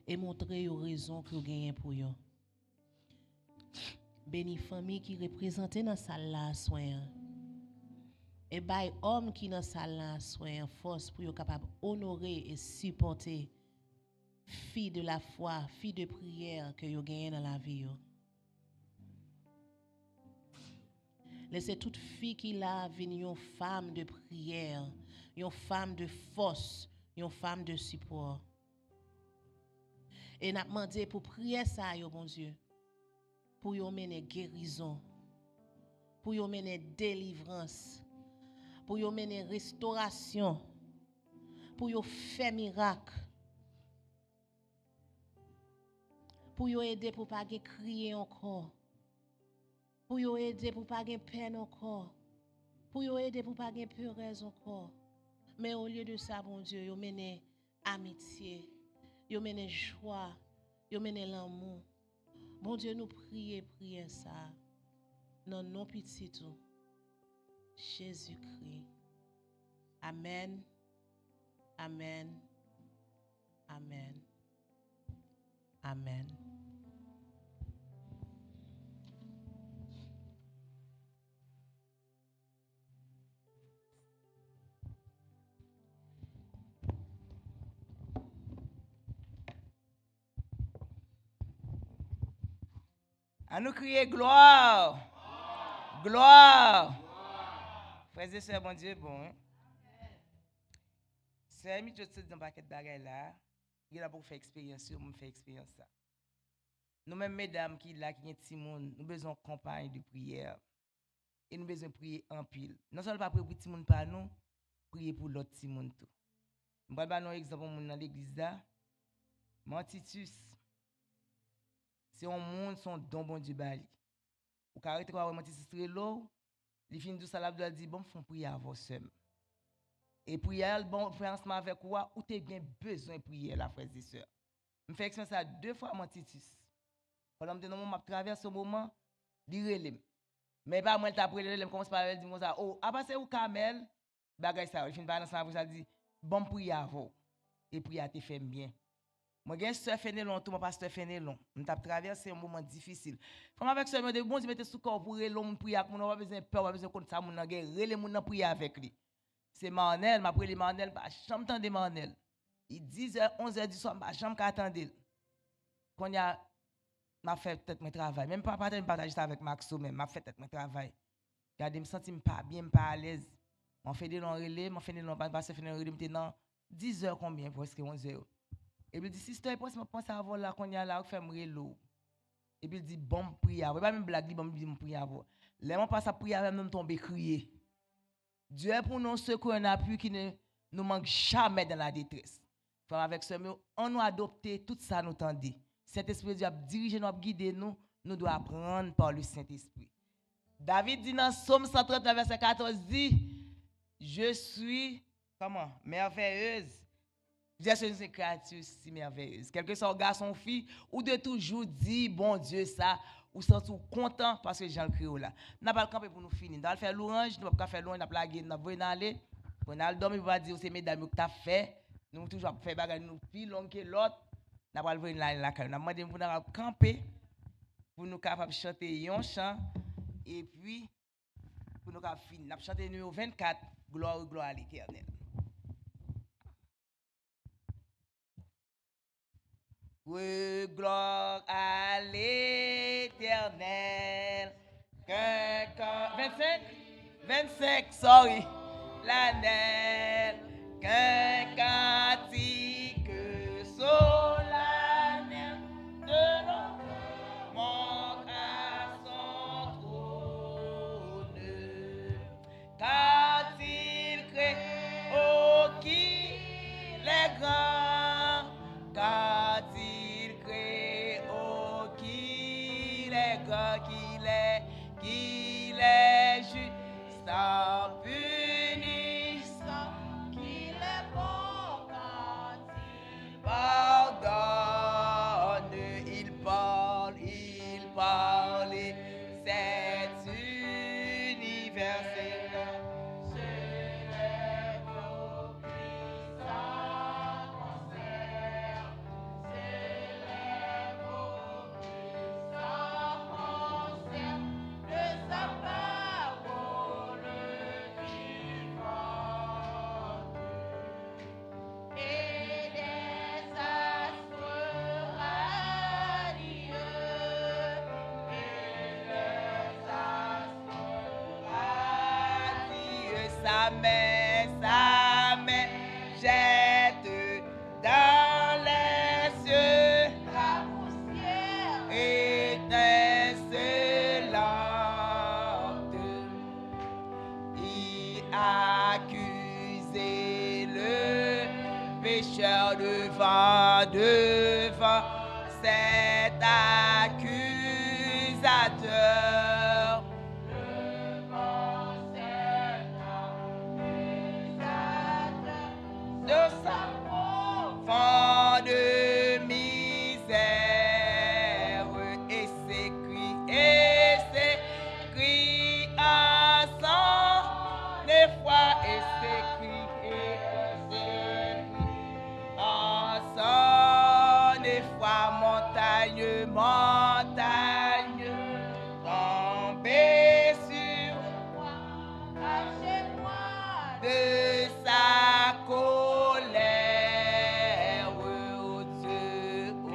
B: et montrez-vous raison que vous gagnez pour vous. Béni famille qui représente dans salle là soin. Et bay homme qui dans salle là soin force pour être capable honorer et supporter fille de la foi, fille de prière que yo gagne dans la vie yo. Laissez toute fille qui là venir une femme de prière, une femme de force, une femme de support. Et n'a demandé pour prier ça yo bon Dieu. Pour yo mener guérison, pour yo mener délivrance, pour yo mener restauration, pour yo faire miracle, pour yo aider pour pas crier encore, pour yo aider pour pas peine encore, pour yo aider pour pas peur encore. Mais au lieu de ça, bon Dieu, yo mener amitié, yo mener joie, yo mener l'amour. Bon Dieu, nous prions ça. Dans nos petits tout. Jésus-Christ. Amen. Amen. Amen. Amen.
A: À nous crier gloire. Gloire. Frères et sœurs, bon Dieu, bon. C'est un petit peu dans paquet de bagages là. Il a pour faire expérience, on fait expérience ça. Nous-mêmes, mesdames qui là, qui sont petits monde, nous besoin de campagne de prière. Et nous besoin de prier en pile. Non seulement pas prier pour petit monde par nous, prier pour l'autre petit monde tout. Je vais donner un exemple dans l'église là. Titus. C'est un monde son don bon Dieu bali. Ou carré quoi vraiment Titus très lourd. Les filles de ça doit dire bon font prier avant seul. Et prière bon frère ensemble avec quoi ou tu bien besoin de prier la frères et sœurs. Je fais expérience ça 2 fois mon Titus. Pendant que m'a traverse ce moment, il relève. Mais pas moi t'a prié, je commence par dire ça oh à passer au Camel, bagay ça, il fin pas ensemble ça dit bon prier avant. Et prier te fait bien. Moi gen sœur Fénélon tout mon pasteur Fénélon, on t'a traversé un moment difficile. Comme avec sœur de bon Dieu mettre sous corps pour relon prier avec mon pas besoin peur, pas besoin contre ça mon gen relé mon prier avec lui. C'est Manel, m'a prié Manel pas chambre tande Manel. Il 10h 11h du soir pas chambre attendre. Quand y a m'a fait peut-être mon travail, même pas partager ça avec Maxo même, m'a fait peut-être mon travail. Regardez me sentir pas bien, pas à l'aise. On fait des longs relais, on fait des longs passer finir relais maintenant 10h combien presque 11h. Et puis il dit sister pense avant là qu'on y a là on fait relo. Et puis il dit bon prière, pas même blague bon dit prier avant. Les on passe à prier même tomber crier. Dieu est pour nous ceux qu'on a pu qui ne nous manque jamais dans la détresse. Frère avec ce mot, on nous adopter tout ça nous tendait. Saint-Esprit Dieu a dirigé nous, a guidé nous, nous devons apprendre par le Saint-Esprit. David dit dans Psaume 130 verset 14 dit je suis comment merveilleuse. Dieu c'est une créature si merveilleuse. Quel que soit le garçon ou fille, ou de toujours dire bon Dieu ça, ou sens content parce que Jean le créole là. N'a pas le camper pour nous finir. Dans faire l'orange, nous pas faire l'orange, n'a plaguer, n'a pas aller. On a le dormir va dire c'est mesdames que tu as fait, nous toujours faire bagarre nous plus long que l'autre. N'a pas le venir là la n'a demandé pour nous camper pour nous capable chanter un chant et puis pour nous capable finir. N'a chanter numéro 24 gloire gloire à l'Éternel. Oui, gloire à l'Éternel. 25, sorry. L'année, qu'un cantique solennel de l'homme monte à son trône. Quand il crée, oh, qu'il est grand, quand il crée, oh, qu'il est grand, qu'il est juste, sans punissant, qu'il est bon, sa main jette dans les cieux
C: la poussière
A: étincelante. Il accusait le pécheur devant cet accusateur. De sa fond de misère et ses cris ensemble des fois et ses cris ensemble des fois montagne tomber sur moi,
C: cachez-moi
A: de sa colère, oh Dieu, oh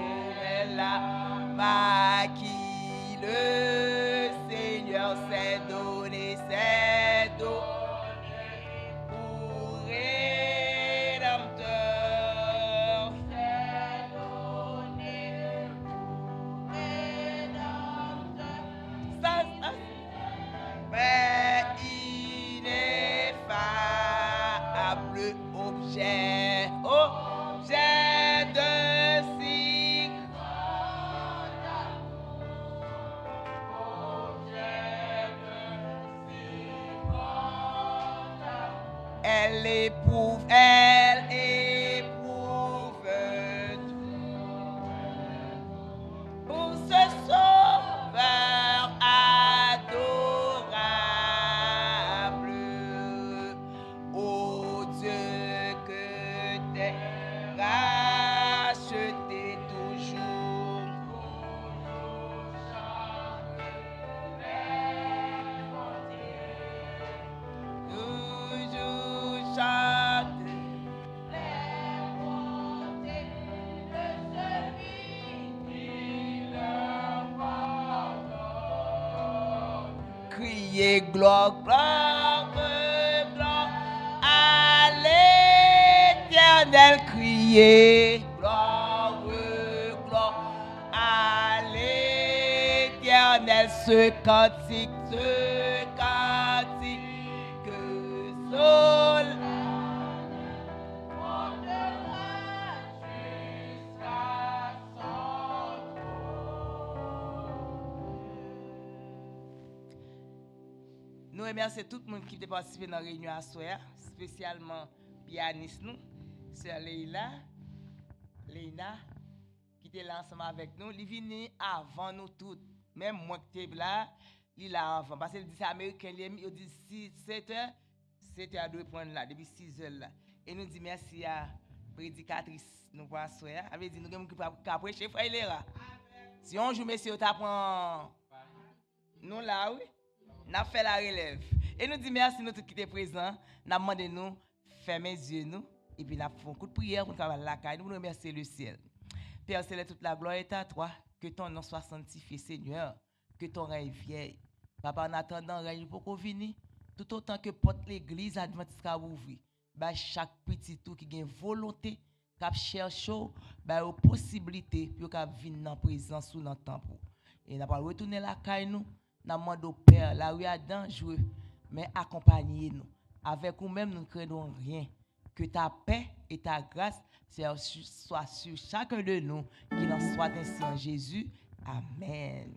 A: la qui le Seigneur s'est donné pour rédempteur. Mais ineffable objet de si elle éprouve pour ce sauveur adorable. Oh Dieu, que t'es racheté toujours. Toujours chante. Criez gloire, gloire, gloire à l'Éternel. Criez gloire, gloire à l'Éternel. Ce cantique que sol. Nous remercions tout le monde qui a participé dans la réunion à soir, spécialement pianiste nous, sœur Leila, qui était là ensemble avec nous. Il venu avant nous toutes. Même moi qui étais là, il est là avant. Parce qu'il dit c'est américain, il dit 7 heures, 7 heures doit prendre là, depuis 6 heures là. Et nous dit merci à prédicatrice nous pour la soir. Avait dit nous avons qui prêcher frère Léra. Si on joue monsieur t'apprend nous là oui. N'a fait la relève. Et nous dit merci nous tous qui étaient présents. N'a demandé nous fermer les yeux nous et puis n'a fait un coup de prière pour nous la caille. Nous remercions le ciel. Père céleste, toute la gloire est à toi. Que ton nom soit sanctifié, Seigneur. Que ton règne vienne. Papa, en attendant règne pour qu'on vienne. Tout autant que porte l'église adventiste qu'a ouvert. Bah chaque petit tout qui a volonté, qui cherche bah aux possibilités pour qu'a venir en présence ou dans le temple. Et n'a pas retourner la caille nous. Nous demandons au Père, la rue est dangereuse, mais accompagnez-nous. Avec nous-mêmes, nous ne craignons rien. Que ta paix et ta grâce soient sur chacun de nous, qu'il en soit ainsi en Jésus. Amen.